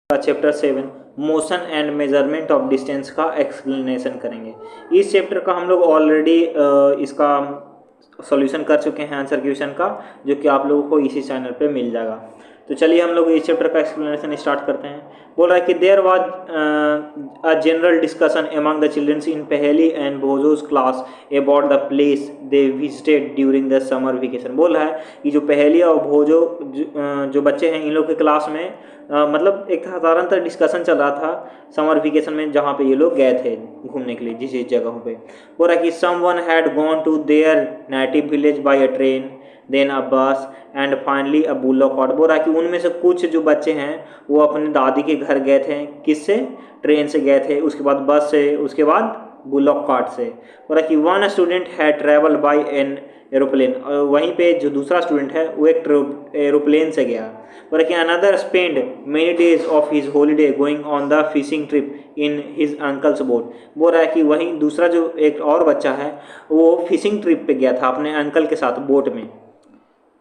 Chapter 7 motion and measurement of distance का explanation करेंगे। इस चैप्टर का हम लोग ऑलरेडी इसका सॉल्यूशन कर चुके हैं आंसर क्वेश्चन का, जो कि आप लोगों को इसी चैनल पे मिल जाएगा। तो चलिए हम लोग इस चैप्टर का एक्सप्लेनेशन स्टार्ट करते हैं। बोल रहा है कि there was a general discussion among the childrens in Paheli and Boojho's class about the place they visited during the summer vacation. बोल रहा है कि जो पहेली और भोजो जो बच्चे हैं इन लोग के क्लास में मतलब एक साधारणतः डिस्कशन चल रहा था समर वेकेशन में, जहाँ पे ये लोग गए थे घूमने के लिए जिस जगहों पे। बोल रहा है कि someone had gone to their native village by a train, then a bus and finally a bullock cart. बोल रहा है कि उनमें से कुछ जो बच्चे हैं वो अपने दादी के घर गए थे, किससे? ट्रेन से गए थे, उसके बाद बस से, उसके बाद बुलॉक कार्ट से। बोल रहा है कि one student had travel by an aeroplane, और वहीं पे जो दूसरा स्टूडेंट है वो एक एरोप्लेन से गया। बोल रहा है कि another spend many days of his holiday going on the fishing trip in his uncle's boat. बोल रहा है कि वहीं दूसरा जो एक और बच्चा है वो फिशिंग ट्रिप पे गया था अपने अंकल के साथ बोट में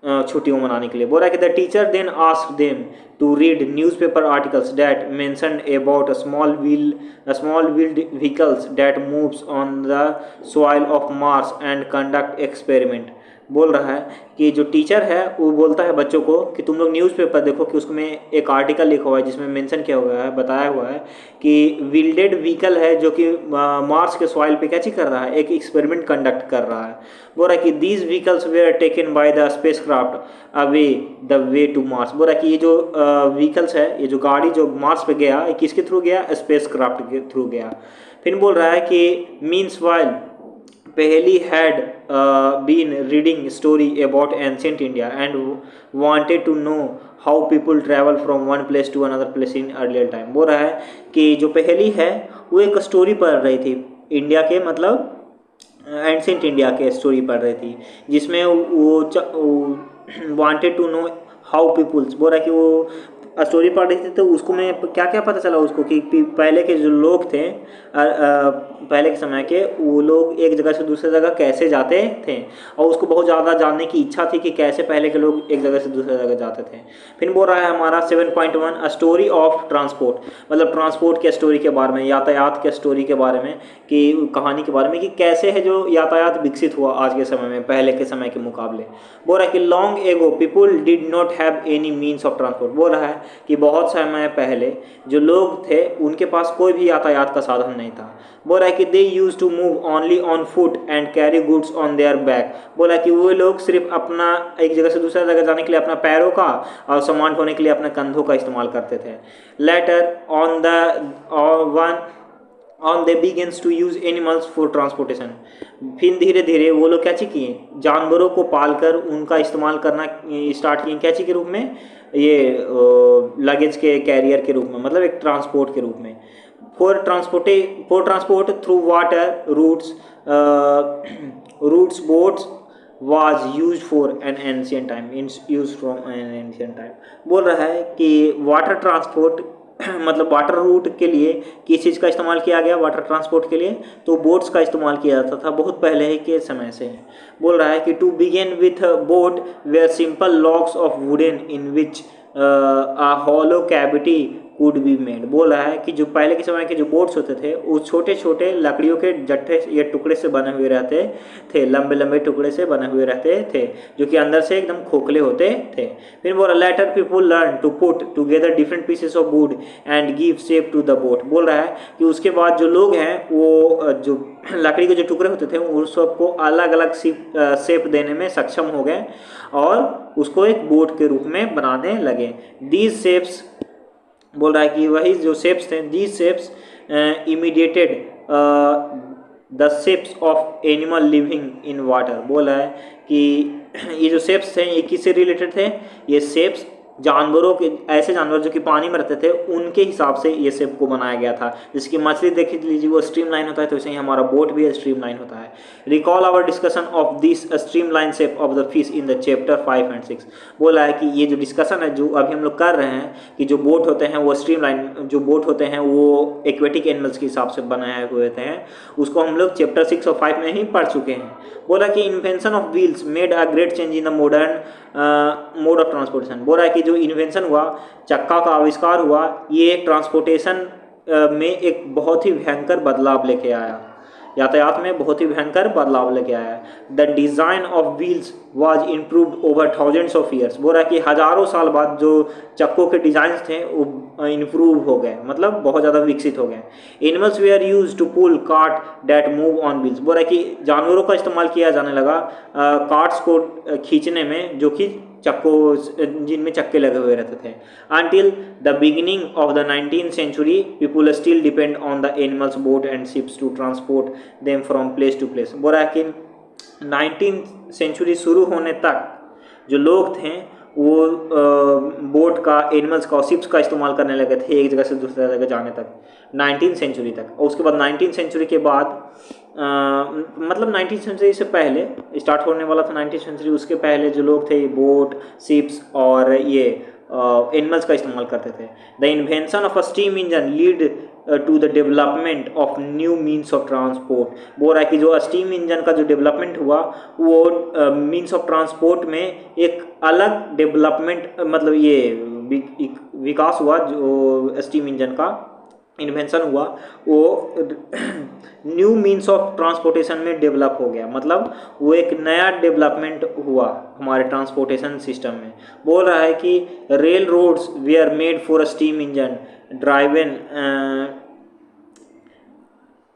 छुट्टियों मनाने के लिए। बोल रहा है कि the teacher then asked them to read newspaper articles that mentioned about small wheeled vehicles that moves on the soil of Mars and conduct experiment. बोल रहा है कि जो टीचर है वो बोलता है बच्चों को कि तुम लोग न्यूज़पेपर देखो कि उसमें एक आर्टिकल लिखा हुआ है जिसमें मेंशन किया हुआ है, बताया हुआ है कि व्हील्डेड व्हीकल है जो कि मार्स के सॉइल पे क्या चीज कर रहा है, एक एक्सपेरिमेंट कंडक्ट कर रहा है। बोल रहा है कि these vehicles were taken by the space craft away the way to Mars. बोल रहा है कि ये जो व्हीकल्स है, ये जो गाड़ी जो मार्स पे गया, ये किसके थ्रू गया? स्पेस क्राफ्ट के थ्रू गया। फिर बोल रहा है कि मीन्स वाइल पहली had been reading story about ancient India and wanted to know how people travel from one place to another place in earlier time। बोल रहा है कि जो पहली है वो एक स्टोरी पढ़ रही थी इंडिया के, मतलब एंशियंट इंडिया के स्टोरी पढ़ रही थी, जिसमें वो wanted to know how peoples. बोल रहा है कि वो स्टोरी पढ़ रही थी तो उसको में क्या क्या पता चला उसको कि पहले के जो लोग थे पहले के समय के, वो लोग एक जगह से दूसरी जगह कैसे जाते थे, और उसको बहुत ज़्यादा जानने की इच्छा थी कि कैसे पहले के लोग एक जगह से दूसरी जगह जाते थे। फिर बोल रहा है हमारा 7.1 अ स्टोरी ऑफ ट्रांसपोर्ट, मतलब ट्रांसपोर्ट के स्टोरी के बारे में, यातायात के स्टोरी के बारे में, कि कहानी के बारे में कि कैसे है जो यातायात विकसित हुआ आज के समय में पहले के समय के मुकाबले। बोल रहा है कि long ago people did not have any means of transport. बोल रहा है कि बहुत समय पहले जो लोग थे उनके पास कोई भी यातायात का साधन नहीं था। बोल रहा है कि they used to move only on foot and carry goods on their back. बोला कि वो लोग सिर्फ अपना एक जगह से दूसरी जगह जाने के लिए अपना पैरों का और सामान ढोने के लिए अपने कंधों का इस्तेमाल करते थे। Later on the on they begins to use animals for transportation. फिर धीरे धीरे वो लोग क्या चीज किए, जानवरों को पालकर उनका इस्तेमाल करना स्टार्ट किए, क्या चीज के रूप में, ये लगेज के कैरियर के रूप में, मतलब एक ट्रांसपोर्ट के रूप में। For transport through water routes boats was used for an ancient time, used from an ancient time। बोल रहा है कि वाटर ट्रांसपोर्ट मतलब वाटर रूट के लिए किस चीज़ का इस्तेमाल किया गया वाटर ट्रांसपोर्ट के लिए, तो बोट्स का इस्तेमाल किया जाता था बहुत पहले के समय से। बोल रहा है कि to begin with boat were simple logs of wooden in which a hollow cavity could be made। बोल रहा है कि जो पहले के समय के जो बोट्स होते थे वो छोटे छोटे लकड़ियों के जट्ठे या टुकड़े से बने हुए रहते थे, लंबे लंबे टुकड़े से बने हुए रहते थे, जो कि अंदर से एकदम खोखले होते थे। फिर बोल रहा later people learn to put together different pieces of wood and give shape to the boat. बोल रहा है कि उसके बाद जो लोग हैं वो जो लकड़ी के जो टुकड़े होते थे उस सबको अलग अलग शेप देने में सक्षम हो गए और उसको एक बोट के रूप में बनाने लगे। दीज शेप्स, बोल रहा है कि वही जो शेप्स थे, these shapes imitated the shapes of animal living in water. बोल रहा है कि ये जो शेप्स थे ये किससे रिलेटेड थे, ये शेप्स जानवरों के, ऐसे जानवर जो कि पानी में रहते थे उनके हिसाब से ये शेप को बनाया गया था। जैसे कि मछली देख लीजिए वो स्ट्रीम लाइन होता है, तो वैसे ही हमारा बोट भी स्ट्रीम लाइन होता है। Recall our discussion of this stream line shape of the fish in the chapter 5 and 6। बोला है कि ये जो डिस्कशन है जो अभी हम लोग कर रहे हैं कि जो बोट होते हैं वो स्ट्रीम लाइन, जो बोट होते हैं वो एक्वेटिक एनिमल्स के हिसाब से बनाए हुए होते हैं, उसको हम लोग चैप्टर 6 और 5 में ही पढ़ चुके हैं। बोला कि invention of wheels made a great change in the modern mode of transportation. बोल रहा है कि जो इन्वेंशन हुआ, चक्का का आविष्कार हुआ, ये ट्रांसपोर्टेशन में एक बहुत ही भयंकर बदलाव लेके आया, यातायात में बहुत ही भयंकर बदलाव लेके आया। The design of wheels was improved over thousands of years. बोल रहा है कि हज़ारों साल बाद जो चक्कों के डिज़ाइन थे वो इम्प्रूव हो गए, मतलब बहुत ज़्यादा विकसित हो गए। Animals were use to pull cart that move on wheels. बोल रहा है कि जानवरों का इस्तेमाल किया जाने लगा कार्ट्स को खींचने में, जो कि चक्कों जिनमें चक्के लगे हुए रहते थे। Until the beginning of the 19th century, people still depend on the animals, boat and ships to transport them from place to place। बोल रहा है कि 19th सेंचुरी शुरू होने तक जो लोग थे वो बोट का, एनिमल्स का और शिप्स का इस्तेमाल करने लगे थे एक जगह से दूसरी जगह जाने तक, 19th सेंचुरी तक। और उसके बाद 19th सेंचुरी के बाद मतलब 19th सेंचुरी से पहले स्टार्ट होने वाला था 19th सेंचुरी, उसके पहले जो लोग थे बोट, शिप्स और ये एनिमल्स का इस्तेमाल करते थे। The invention of a steam engine lead to the development of new means of transport. बोल रहा है कि जो स्टीम इंजन का जो डेवलपमेंट हुआ वो मीन्स ऑफ ट्रांसपोर्ट में एक अलग डेवलपमेंट, मतलब ये विकास हुआ, जो स्टीम इंजन का इन्वेंशन हुआ वो न्यू मीन्स ऑफ ट्रांसपोर्टेशन में डेवलप हो गया, मतलब वो एक नया डेवलपमेंट हुआ हमारे ट्रांसपोर्टेशन सिस्टम में। बोल रहा है कि rail roads were made for a steam engine driven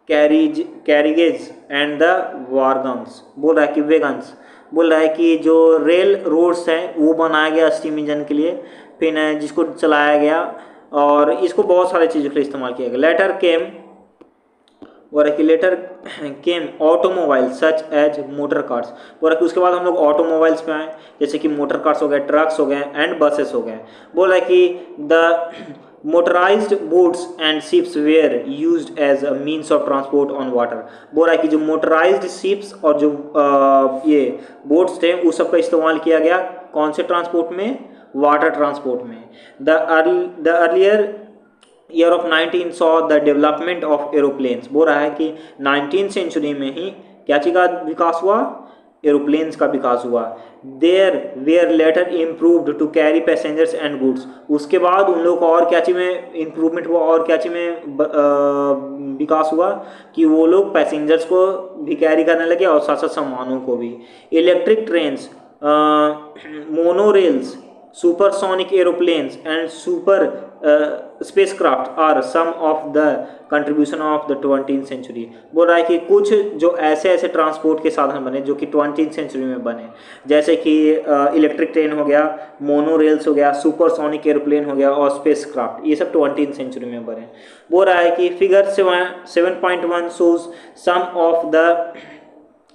carriage and the wagons. बोल रहा है कि वेगन्स। बोल रहा है कि जो रेल रोड्स हैं वो बनाया गया स्टीम इंजन के लिए, फिर जिसको चलाया गया और इसको बहुत सारे चीज़ों के लिए इस्तेमाल किया गया। Later came automobile such as motor cars. बोल रहा है कि उसके बाद हम लोग ऑटोमोबाइल्स पे आए, जैसे कि मोटर कार्स हो गए, ट्रक्स हो गए एंड बसेस हो गए। बोल रहा है कि the motorized boats and ships were used as a means of transport on water. बोल रहा है कि जो मोटराइज्ड शिप्स और जो ये बोट्स थे उस सब का इस्तेमाल किया गया कौन से ट्रांसपोर्ट में, वाटर ट्रांसपोर्ट में। The earlier year of 19 saw the development of aeroplanes. बोल रहा है कि 19th सेंचुरी में ही क्या चीज़ का विकास हुआ, एरोप्लेन्स का विकास हुआ। There were later improved to carry passengers and goods. उसके बाद उन लोगों को और क्या चीज़ में इम्प्रूवमेंट हुआ और क्या चीज़ में विकास हुआ कि वो लोग पैसेंजर्स को भी कैरी करने लगे और साथ साथ सामानों को भी। Electric trains, monorails, supersonic aeroplanes and super spacecraft are some of the contribution of the 20th century। बोल रहा है कि कुछ जो ऐसे ट्रांसपोर्ट के साधन बने जो कि 20th सेंचुरी में बने, जैसे कि इलेक्ट्रिक ट्रेन हो गया, मोनोरेल्स हो गया, सुपरसोनिक एरोप्लेन हो गया और स्पेसक्राफ्ट, ये सब 20th सेंचुरी में बने। बोल रहा है कि figure 7.1 shows some of the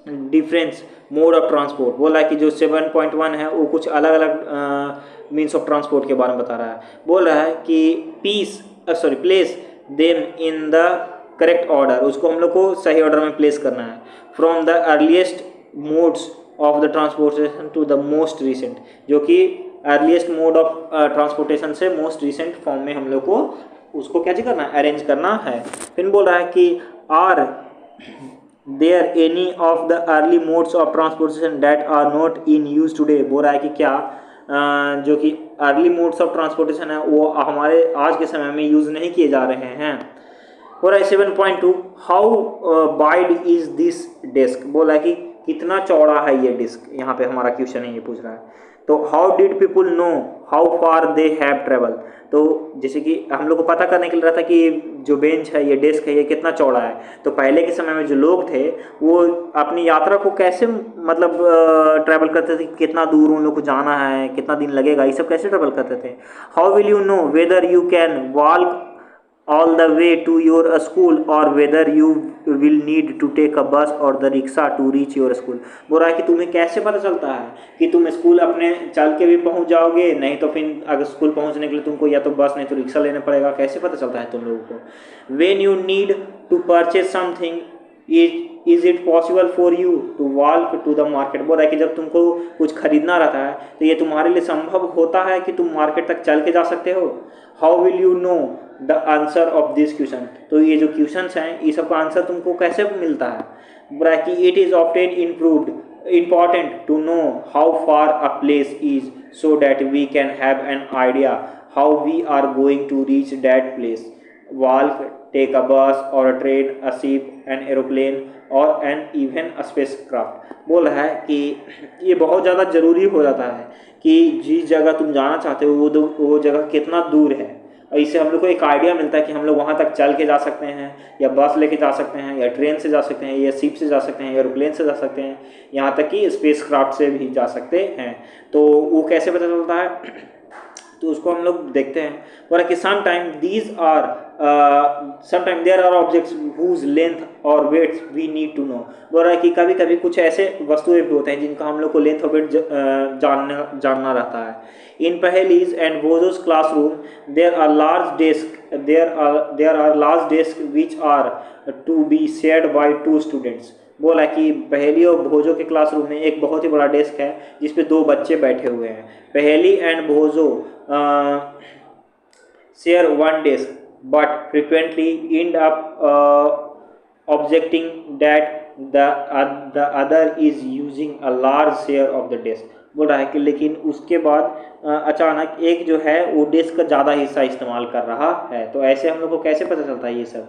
difference mode of transport. बोला है कि जो 7.1 है वो कुछ अलग अलग मीन्स ऑफ ट्रांसपोर्ट के बारे में बता रहा है। बोल रहा है कि place them in the correct order, उसको हम लोग को सही ऑर्डर में प्लेस करना है। From the earliest modes of the transportation to the most recent, जो कि अर्लीस्ट मोड ऑफ ट्रांसपोर्टेशन से मोस्ट रिसेंट फॉर्म में हम लोग को उसको क्या करना है, अरेंज करना है। फिर बोल रहा है कि are there any of the early modes of transportation that are not in use today. बोल रहा है कि क्या जो कि अर्ली मोड्स ऑफ ट्रांसपोर्टेशन है वो हमारे आज के समय में यूज़ नहीं किए जा रहे हैं। बोल रहा है 7.2 how wide is this disc. बोला है कि कितना चौड़ा है ये डिस्क, यहाँ पे हमारा क्वेश्चन है ये पूछ रहा है। तो how did people know how far they have travel. तो जैसे कि हम लोग को पता करने के लिए रहा था कि जो बेंच है, ये डेस्क है, ये कितना चौड़ा है। तो पहले के समय में जो लोग थे वो अपनी यात्रा को कैसे मतलब ट्रैवल करते थे, कितना दूर उन लोग को जाना है, कितना दिन लगेगा, ये सब कैसे ट्रैवल करते थे। How will you know whether you can walk all the way to your school or whether you will need to take a bus or the rickshaw to reach your school। बोल रहा है कि तुम्हें कैसे पता चलता है कि तुम स्कूल अपने चल के भी पहुंच जाओगे, नहीं तो फिर अगर स्कूल पहुंचने के लिए तुमको या तो बस नहीं तो रिक्शा लेना पड़ेगा, कैसे पता चलता है तुम लोगों को। when you need to purchase something is it possible for you to walk to the market। बोल रहा है कि जब तुमको कुछ खरीदना रहता है तो ये तुम्हारे लिए संभव होता है कि तुम मार्केट तक चल के जा सकते हो। How will you know the answer of this question. तो ये जो क्वेश्चंस हैं ये सब का आंसर तुमको कैसे मिलता है। बोल रहा है कि it is often improved important to know how far a place is so that we can have an idea how we are going to reach that place. Walk, take a bus or a train, a ship, an aeroplane or an even a spacecraft। बोल रहा है कि ये बहुत ज़्यादा ज़रूरी हो जाता है कि जिस जगह तुम जाना चाहते हो वो जगह कितना दूर है, और इससे हम लोग को एक आइडिया मिलता है कि हम लोग वहाँ तक चल के जा सकते हैं, या बस लेके जा सकते हैं, या ट्रेन से जा सकते हैं, या शिप से जा सकते हैं, या एरोप्लेन से जा सकते हैं, यहाँ तक कि स्पेस क्राफ्ट से भी जा सकते हैं। तो वो कैसे पता चलता है, तो उसको हम लोग देखते हैं। और कि sometime there are objects whose length or weights we need to know. बोल रहा है कि कभी कभी कुछ ऐसे वस्तुएं भी होते हैं जिनका हम लोग को लेंथ और वेट जानना रहता है। In Paheli's and Boojho's classroom there are large desk which are to be shared by 2 students. बोला कि पहेली और भोजो के क्लासरूम में एक बहुत ही बड़ा डेस्क है जिसपे 2 बच्चे बैठे हुए हैं। Paheli and Boojho share one desk but frequently end up objecting that the other is using a large share of the desk. बोल रहा है कि लेकिन उसके बाद अचानक एक जो है वो डेस्क का ज़्यादा हिस्सा इस्तेमाल कर रहा है। तो ऐसे हम लोग को कैसे पता चलता है ये सब?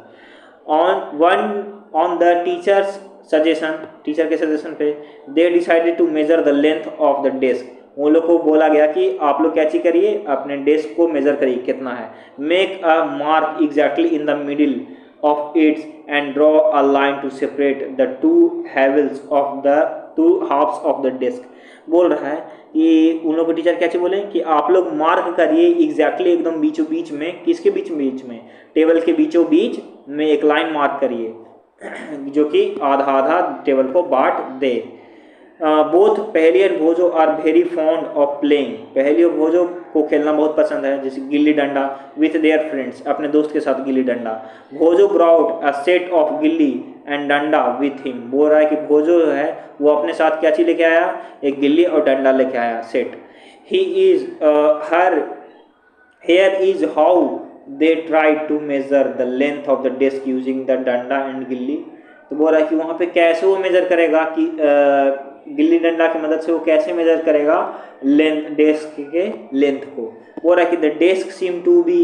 On the teacher's suggestion, teacher के सजेशन पे they decided to measure the length of the desk. उन लोग को बोला गया कि आप लोग क्या चीज करिए, अपने डेस्क को मेजर करिए कितना है। Make a mark exactly in the middle of its and draw a line to separate the 2 halves of the 2 halves of the desk. बोल रहा है कि उन लोग को टीचर क्या चीज बोले कि आप लोग मार्क करिए एग्जैक्टली एकदम बीचों बीच में, किसके बीच में, टेबल के बीचों बीच में एक लाइन मार्क करिए जो कि आधा आधा टेबल को बांट दे। Both Paheli and Boojho are very fond of playing. Paheli और भोजो को खेलना बहुत पसंद है, जैसे gilli danda with their friends, अपने दोस्त के साथ gilli danda. भोजो brought a set of gilli and डंडा विथ हिम। बोल रहा है कि भोजो जो है वो अपने साथ क्या चीज लेके आया, एक गिल्ली और डंडा लेके आया, set. He is here is how they try to measure the length of the desk using the danda and gilli. तो बोल रहा है कि वहाँ पे कैसे वो मेजर करेगा कि गिल्ली डंडा की मदद से वो कैसे मेजर करेगा लेंथ, डेस्क के लेंथ को। बोल रहा है कि the desk seem to be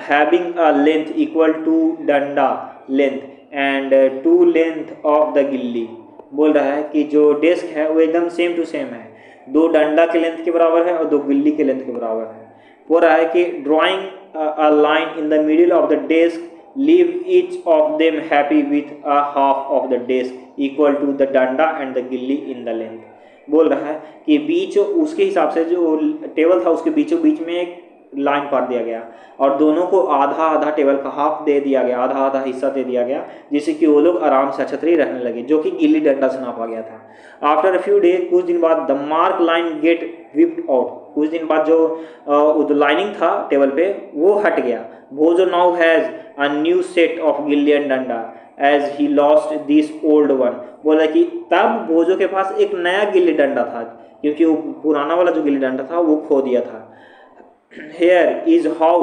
having a length equal to danda length and 2 length of the gilli. बोल रहा है कि जो डेस्क है वो एकदम सेम टू सेम है, 2 डंडा के लेंथ के बराबर है और 2 गिल्ली के लेंथ के बराबर है। बोल रहा है कि drawing a line in the middle of the desk leave each of them happy with a half of the desk equal to the डंडा and the गिल्ली in the length। बोल रहा है कि बीच उसके हिसाब से जो टेबल था उसके बीचों बीच में एक लाइन काट दिया गया और दोनों को आधा आधा टेबल का हाफ दे दिया गया, आधा आधा हिस्सा दे दिया गया, जिससे कि वो लोग आराम से छतरी रहने लगे, जो कि गिल्ली डंडा से नापा गया था। आफ्टर अ फ्यू डे, कुछ दिन बाद, the mark line get wiped out. कुछ दिन बाद जो लाइनिंग था टेबल पे वो हट गया। Boojho now has a new set of gilli and danda as he lost this old one. बोला कि तब भोजो के पास एक नया गिल्ली डंडा था, क्योंकि वो पुराना वाला जो गिल्ली डंडा था वो खो दिया था। Here is how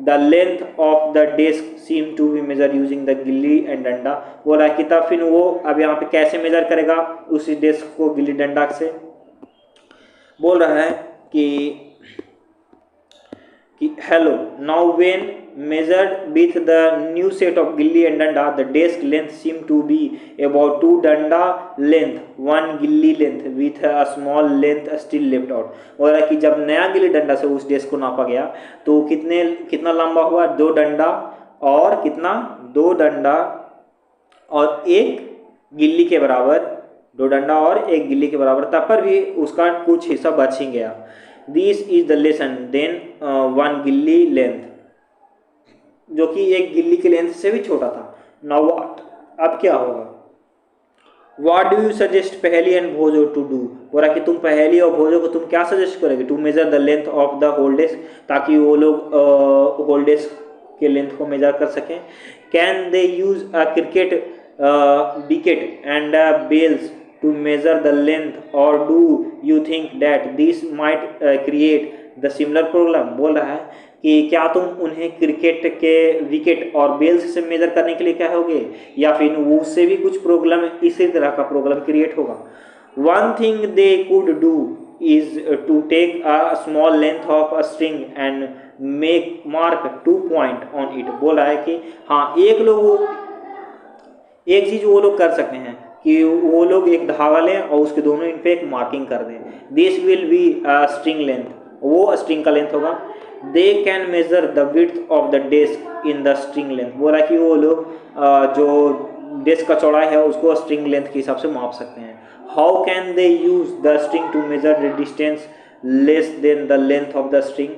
the length of the desk seem to be measured using the गिल्ली एंड डंडा। बोला कि तब फिर वो अब यहाँ पे कैसे मेजर करेगा उसी डेस्क को गिल्ली डंडा से। बोल रहा है कि hello now when measured with the new set of gilli and danda the desk length seem to be about 2 danda length 1 gilli length with a small length still left out। और कि जब नया गिल्ली डंडा से उस डेस्क को नापा गया तो कितना लंबा हुआ, 2 डंडा और कितना, 2 डंडा और एक गिल्ली के बराबर, 2 डंडा और एक गिल्ली के बराबर, तब पर भी उसका कुछ हिस्सा बच ही गया। This is the lesson then 1 gilli length, जो कि एक गिल्ली के लेंथ से भी छोटा था। नाउ व्हाट, अब क्या होगा? व्हाट डू यू सजेस्ट पहेली एंड भोजो टू डू। बोला कि तुम पहेली और भोजो को तुम क्या सजेस्ट करोगे? To measure the length of the whole desk, ताकि वो लोग होल डेस्क के लेंथ को मेजर कर सकें। Can they use a cricket wicket and bails to measure the length, or do you think that this might create the similar problem। बोल रहा है कि क्या तुम उन्हें क्रिकेट के विकेट और बेल्स से मेजर करने के लिए कहोगे, या फिर उससे भी कुछ प्रॉब्लम, इसी तरह का प्रॉब्लम क्रिएट होगा। One thing they could do is to take a small length of a string and make mark 2 point on it। बोल रहा है कि हाँ एक चीज वो लोग कर सकते हैं कि वो लोग एक धागा लें और उसके दोनों इन पे एक मार्किंग कर दें। This will be string length, वो स्ट्रिंग का लेंथ होगा। They can measure the width of the desk in the string length. बोला कि वो लोग जो डेस्क का चौड़ाई है उसको स्ट्रिंग लेंथ के हिसाब से माप सकते हैं। How can they use the string to measure the distance less than the length of the string.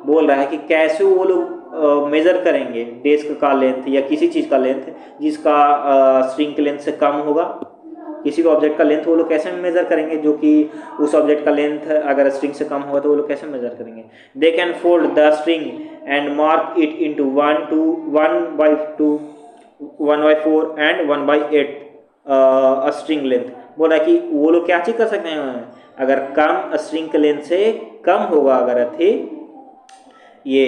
बोल रहा है कि कैसे वो लोग मेजर करेंगे डेस्क का लेंथ या किसी चीज़ का लेंथ जिसका स्ट्रिंग के लेंथ से कम होगा। किसी भी ऑब्जेक्ट का लेंथ वो लोग कैसे मेजर करेंगे जो कि उस ऑब्जेक्ट का लेंथ अगर स्ट्रिंग से कम होगा तो वो लोग कैसे मेजर करेंगे। They can fold the string and mark it into 1/2 1/4 and 1/8 string length. बोल रहा है कि वो लोग क्या चीज कर सकते हैं, अगर कम स्ट्रिंग के लेंथ से कम होगा अगर थे ये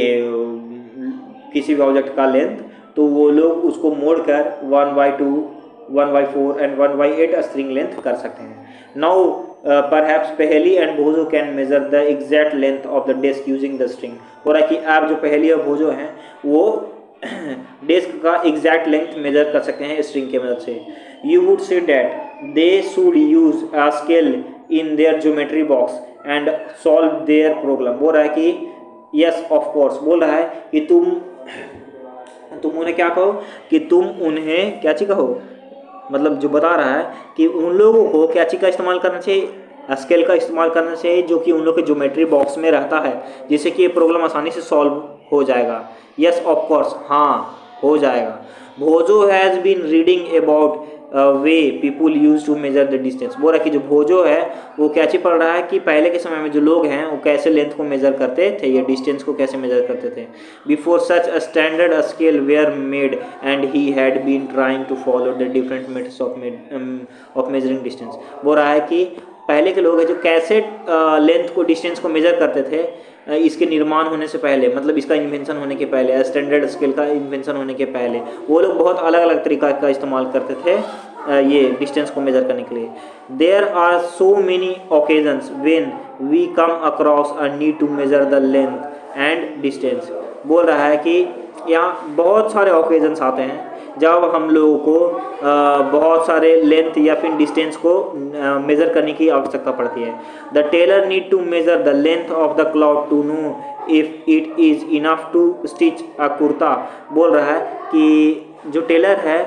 किसी भी ऑब्जेक्ट का लेंथ तो वो लोग उसको मोड़कर 1/2 1/4 एंड 1/8 स्ट्रिंग लेंथ कर सकते हैं। Now perhaps Paheli and Boojho can measure the exact length of the desk using the string. हो रहा है कि आप जो पहेली और भोजो हैं वो डेस्क का एग्जैक्ट लेंथ मेजर कर सकते हैं स्ट्रिंग के मदद से। You would say that they should use a scale in their geometry box and solve their problem. बोल रहा है कि यस ऑफ कोर्स। बोल रहा है कि तुम उन्हें क्या कहो कि तुम उन्हें क्या चीज कहो, मतलब जो बता रहा है कि उन लोगों को क्या चीज का इस्तेमाल करना चाहिए, स्केल का इस्तेमाल करना चाहिए जो कि उन लोग के ज्योमेट्री बॉक्स में रहता है जिससे कि ये प्रॉब्लम आसानी से सॉल्व हो जाएगा। यस ऑफ कोर्स, हाँ हो जाएगा। Boojho has been reading about way people use to measure the distance. बोल रहा है कि जो भोजो है वो क्या चीज पढ़ रहा है कि पहले के समय में जो लोग हैं वो कैसे लेंथ को मेजर करते थे या डिस्टेंस को कैसे मेजर करते थे। Before such a standard scale were made and he had been trying to follow the different methods of measuring distance. बोल रहा है कि पहले के लोग हैं जो कैसे लेंथ को डिस्टेंस को मेजर करते थे इसके निर्माण होने से पहले, मतलब इसका इन्वेंशन होने के पहले, स्टैंडर्ड स्केल का इन्वेंशन होने के पहले वो लोग बहुत अलग अलग तरीका का इस्तेमाल करते थे ये डिस्टेंस को मेजर करने के लिए। There are so many occasions when we come across a need to measure the length and distance. बोल रहा है कि यहाँ बहुत सारे ओकेजन्स आते हैं जब हम लोगों को बहुत सारे लेंथ या फिर डिस्टेंस को मेज़र करने की आवश्यकता पड़ती है। The tailor need to measure the length of the cloth to know if it is enough to stitch a kurta. बोल रहा है कि जो टेलर है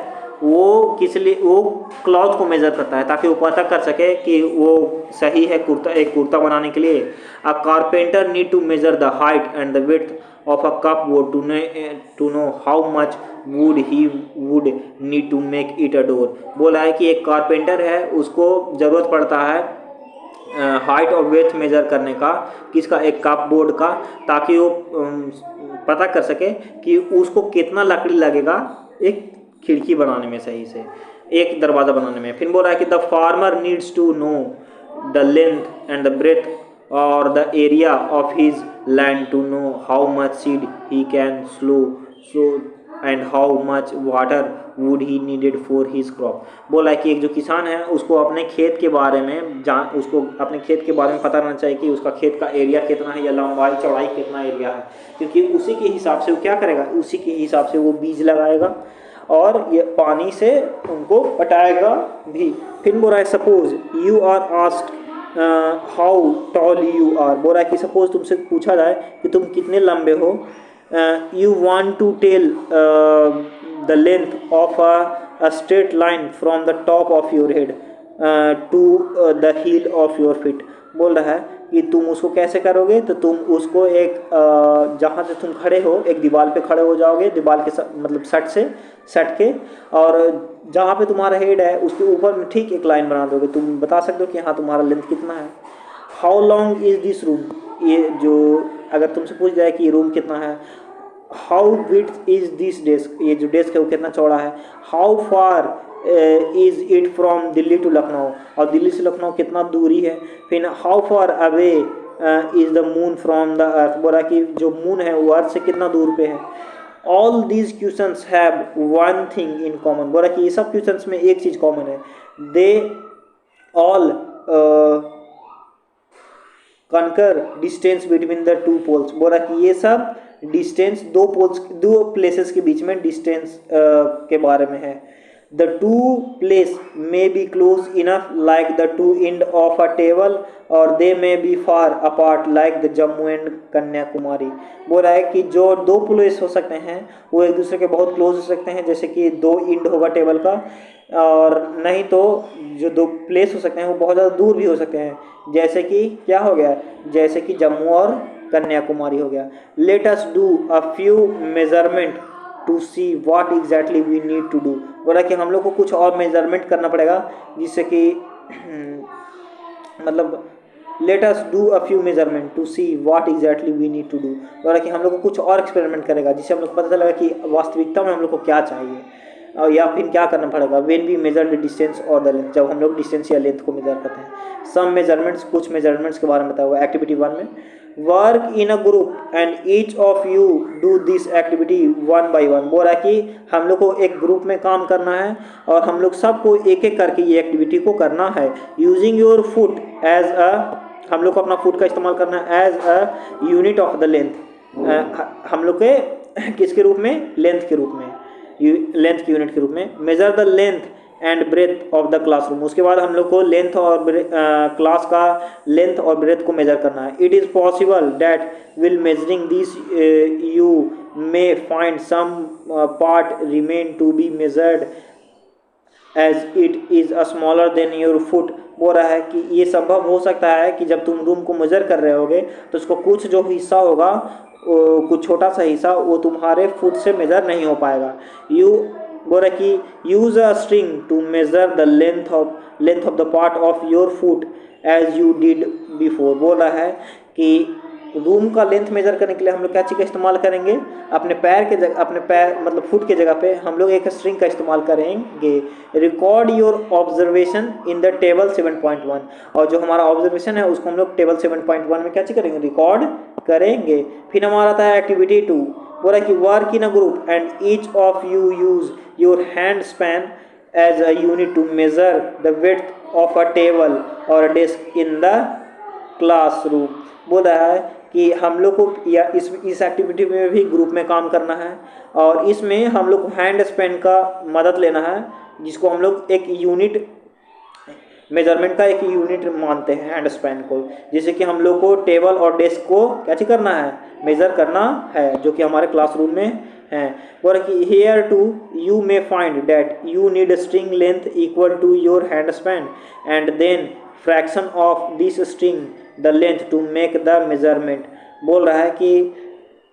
वो किस लिए वो क्लॉथ को मेज़र करता है ताकि वो पता कर सके कि वो सही है कुर्ता, एक कुर्ता बनाने के लिए। A carpenter need to measure the height and the width of a cupboard to know how much wood he would need to make it a door। बोला है कि एक कारपेंटर है उसको ज़रूरत पड़ता है हाइट और वेथ मेजर करने का, किसका, एक कप बोर्ड का, ताकि वो पता कर सके कि उसको कितना लकड़ी लगेगा एक खिड़की बनाने में, सही से एक दरवाज़ा बनाने में। फिर बोल रहा है कि the farmer needs to know the length and the breadth or the area of his land to know how much seed he can sow and how much water would he needed for his crop। बोला है कि एक जो किसान है उसको अपने खेत के बारे में उसको अपने खेत के बारे में पता रहना चाहिए कि उसका खेत का एरिया कितना है या लंबाई चौड़ाई कितना एरिया है, क्योंकि उसी के हिसाब से वो क्या करेगा, उसी के हिसाब से वो बीज लगाएगा और ये पानी से उनको पटाएगा भी। फिर बोल रहा है suppose you are asked how tall you are. बोल रहा है कि सपोज तुमसे पूछा जाए कि तुम कितने लंबे हो, you want to tell the length of a straight line from the top of your head to the heel of your feet. बोल रहा है कि तुम उसको कैसे करोगे, तो तुम उसको एक जहाँ से तुम खड़े हो एक दीवार पे खड़े हो जाओगे, दीवार के मतलब सट के और जहाँ पे तुम्हारा हेड है उसके ऊपर में ठीक एक लाइन बना दोगे। तुम बता सकते हो कि हाँ तुम्हारा लेंथ कितना है। How long is this room, ये जो अगर तुमसे पूछ जाए कि ये रूम कितना है। How width is this desk, ये जो डेस्क है वो कितना चौड़ा है। How far is it from Delhi to Lucknow, और दिल्ली से लखनऊ कितना दूरी है। फिर how far away is the moon from the earth, बोला कि जो मून है वो अर्थ से कितना दूर पे है। All these questions have one thing in common, बोला कि ये सब क्वेश्चंस में एक चीज़ कॉमन है। They all conquer distance between the two poles. बोला कि ये सब डिस्टेंस दो प्लेसेस के बीच में डिस्टेंस के बारे में है। The two place may be close enough like the two end of a table or they may be far apart like the Jammu and Kanyakumari. बोल रहा है कि जो दो प्लेस हो सकते हैं वो एक दूसरे के बहुत क्लोज हो सकते हैं, जैसे कि दो एंड होगा टेबल का, और नहीं तो जो दो प्लेस हो सकते हैं वो बहुत ज़्यादा दूर भी हो सकते हैं, जैसे कि क्या हो गया, जैसे कि जम्मू और कन्याकुमारी हो गया। Let us do a few measurement to see what exactly we need to do. बोला कि हम लोग को कुछ और मेजरमेंट करना पड़ेगा जिससे कि मतलब let us do a few measurement to see what exactly we need to do. बोला कि हम लोग को कुछ और एक्सपेरिमेंट करेगा जिससे हम लोग को पता चलेगा कि वास्तविकता में हम लोग को क्या चाहिए और या फिर क्या करना पड़ेगा। When we measure the distance और द लेंथ, जब हम लोग डिस्टेंस या लेंथ को मेजर करते हैं। सम मेजरमेंट्स, कुछ मेजरमेंट्स के बारे में बताया हुआ एक्टिविटी 1 में। Work in a group and each of you do this activity 1 by 1। बोल रहा है कि हम लोग को एक ग्रुप में काम करना है और हम लोग सबको एक एक करके ये एक्टिविटी को करना है। Using your foot as a, हम लोग को अपना फुट का इस्तेमाल करना है as a unit of the length. हम लोग के किसके रूप में, लेंथ के रूप में, लेंथ की यूनिट के रूप में। Measure the length and breadth of the classroom. उसके बाद हम लोग को लेंथ और क्लास का लेंथ और ब्रेथ को मेजर करना है। It is possible that will measuring this you may find some part remain to be measured as it is a smaller than your foot. बोल रहा है कि ये संभव हो सकता है कि जब तुम रूम को मेजर कर रहे होगे तो उसको कुछ जो हिस्सा होगा, कुछ छोटा सा हिस्सा वो तुम्हारे फुट से मेजर नहीं हो पाएगा। यू बोल रहा कि use a string to measure the length of the part of your foot as you did before. बोल रहा है कि रूम का लेंथ मेजर करने के लिए हम लोग क्या चीज़ का इस्तेमाल करेंगे, अपने पैर मतलब फुट के जगह पे हम लोग एक स्ट्रिंग का इस्तेमाल करेंगे। Record your observation in the table 7.1। और जो हमारा ऑब्जर्वेशन है उसको हम लोग टेबल 7.1 में क्या चीज़ करेंगे, रिकॉर्ड करेंगे। फिर हमारा आता है एक्टिविटी 2। बोला कि work in a group and each of you use your hand span as a unit to measure the width of a table और डेस्क इन द क्लासरूम। बोल रहा है कि हम लोग को या इस एक्टिविटी में भी ग्रुप में काम करना है और इसमें हम लोग को हैंड स्पैन का मदद लेना है, जिसको हम लोग एक यूनिट मेजरमेंट का एक यूनिट मानते हैं हैंड स्पैन को, जैसे कि हम लोग को टेबल और डेस्क को क्या चीज करना है, मेजर करना है, जो कि हमारे क्लासरूम में है। और कि here to you may find that you need string length equal to your hand span and then fraction of this string the length to make the measurement. बोल रहा है कि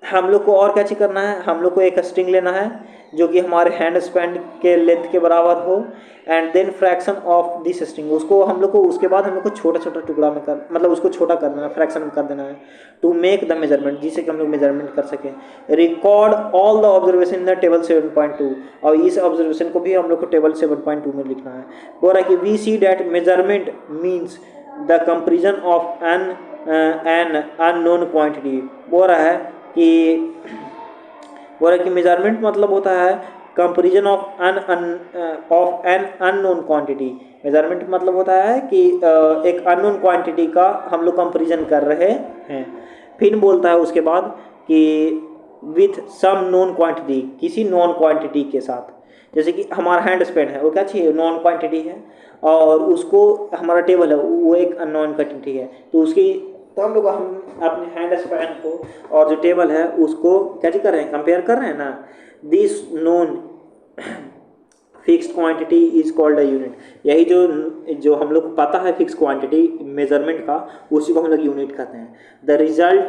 हम लोग को और क्या चीज़ करना है, हम लोग को एक स्ट्रिंग लेना है जो कि हमारे हैंड स्पैन के लेंथ के बराबर हो and then fraction of this string, उसको हम लोग को उसके बाद हम लोग को छोटा छोटा टुकड़ा में कर मतलब उसको छोटा कर देना है, फ्रैक्शन में कर देना है टू मेक द मेजरमेंट, जिससे कि हम लोग मेजरमेंट कर सकें। Record all the observation in the table 7.2 और इस ऑब्जर्वेशन को भी हम लोग को टेबल 7.2 में लिखना है। बोल रहा है कि we see that measurement means the comparison of an unknown quantity. बोल रहा है कि मेजरमेंट मतलब होता है comparison of an unknown quantity. Measurement मतलब होता है कि एक अननोन क्वांटिटी का हम लोग कंपेरिजन कर रहे हैं। फिर बोलता है उसके बाद कि विथ सम नॉन क्वांटिटी, किसी नॉन क्वांटिटी के साथ, जैसे कि हमारा हैंड स्पैन है वो क्या चाहिए, नॉन क्वांटिटी है, और उसको हमारा टेबल है वो एक नॉन क्वांटिटी है, तो हम लोग अपने हैंड स्पैन को और जो टेबल है उसको क्या कर रहे हैं, कंपेयर कर रहे हैं ना। This non fixed quantity is called a unit. यही जो हम लोग को पता है फिक्स क्वांटिटी मेजरमेंट का, उसी को हम लोग यूनिट कहते हैं। The result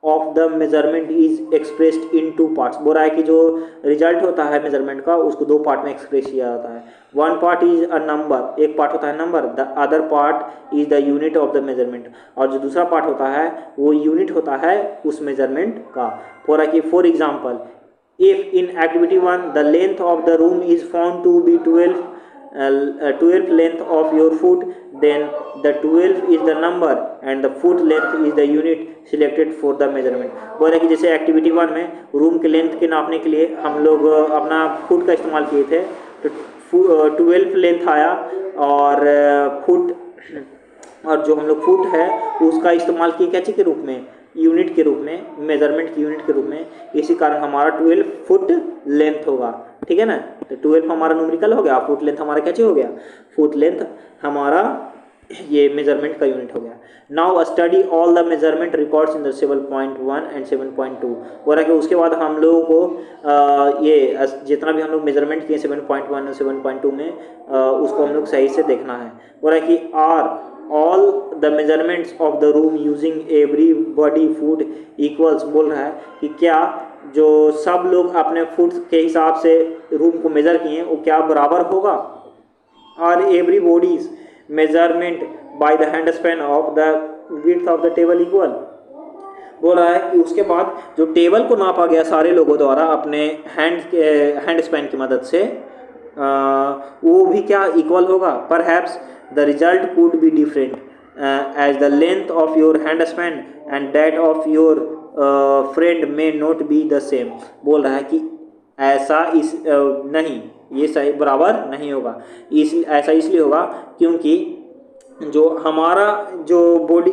of the measurement is expressed in 2 parts. बोल रहा है कि जो रिजल्ट होता है मेजरमेंट का उसको 2 पार्ट में एक्सप्रेस किया जाता है। 1 पार्ट इज अ नंबर, एक पार्ट होता है number, the other part is the unit of the measurement, और जो दूसरा पार्ट होता है वो यूनिट होता है उस मेजरमेंट का। For example, if in activity 1 the length of the room is found to be 12 length of your foot, then the 12 is the number and the foot length is the unit selected for the measurement। बोल रहे कि जैसे activity 1 में room के length के नापने के लिए हम लोग अपना फुट का इस्तेमाल किए थे, तो 12 लेंथ आया और फुट और जो हम लोग फुट है उसका इस्तेमाल किए क्या चीज़ के रूप में, यूनिट के रूप में, मेजरमेंट की यूनिट के रूप में। इसी कारण हमारा 12 फुट लेंथ होगा, ठीक है ना। तो 12 हमारा न्यूमेरिकल हो गया, फुट लेंथ हमारा क्या चीज़ हो गया, फुट लेंथ हमारा ये मेजरमेंट का यूनिट हो गया। Now study all the measurement records in the 7.1 and 7.2। हो रहा है कि उसके बाद हम लोगों को ये जितना भी हम लोग मेजरमेंट किए 7.1 और 7.2 में उसको हम लोग सही से देखना है। हो रहा है कि are all the measurements of the room using every body food equals, बोल रहा है कि क्या जो सब लोग अपने फूड के हिसाब से रूम को मेजर किए वो क्या बराबर होगा। और every bodies measurement by the hand span of the width of the table equal. बोल रहा है कि उसके बाद जो टेबल को नापा गया सारे लोगों द्वारा अपने हैंड स्पैन की मदद से वो भी क्या इक्वल होगा। Perhaps the result could be different as the length of your hand span and that of your friend may not be the same. बोल रहा है कि ऐसा नहीं, ये सही बराबर नहीं होगा। ऐसा इसलिए होगा क्योंकि जो हमारा जो बॉडी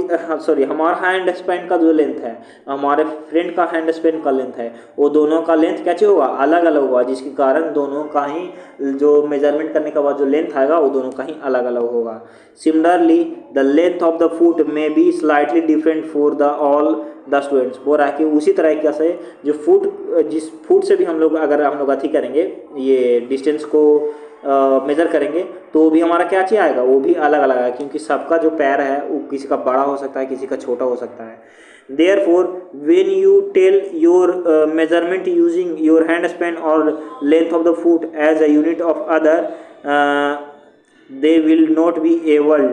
हमारा हैंड स्पैन का जो लेंथ है, हमारे फ्रेंड का हैंड स्पैन का लेंथ है, वो दोनों का लेंथ कैसे होगा, अलग अलग होगा, जिसके कारण दोनों का ही जो मेजरमेंट करने के बाद जो लेंथ आएगा वो दोनों का ही अलग अलग होगा। Similarly the length of the foot may be slightly different for the all the students. बोल रहा है कि उसी तरह से जो जिस फुट से भी हम लोग अगर हम लोग अथी करेंगे ये डिस्टेंस को मेज़र करेंगे तो भी हमारा क्या चीज़ आएगा, वो भी अलग अलग आएगा, क्योंकि सबका जो पैर है वो किसी का बड़ा हो सकता है, किसी का छोटा हो सकता है। Therefore, when you tell your measurement using your hand span or length of the foot as a unit of other, they will not be able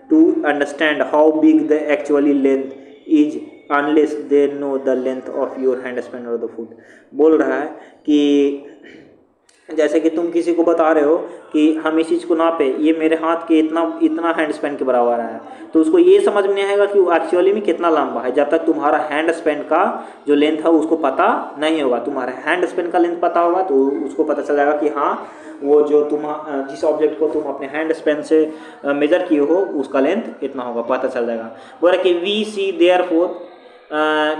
to understand how big the actually length is unless they know the length of your hand span or the foot। बोल रहा है कि जैसे कि तुम किसी को बता रहे हो कि हम इस चीज़ को नापे, ये मेरे हाथ के इतना हैंड स्पैन के बराबर है, तो उसको ये समझ में नहीं आएगा कि वो एक्चुअली में कितना लंबा है जब तक तुम्हारा हैंड स्पैन का जो लेंथ है उसको पता नहीं होगा। तुम्हारा हैंड स्पैन का लेंथ पता होगा तो उसको पता चल जाएगा कि हाँ वो जो जिस ऑब्जेक्ट को तुम अपने हैंड स्पैन से मेजर किए हो उसका लेंथ इतना होगा, पता चल जाएगा। बोला कि we see therefore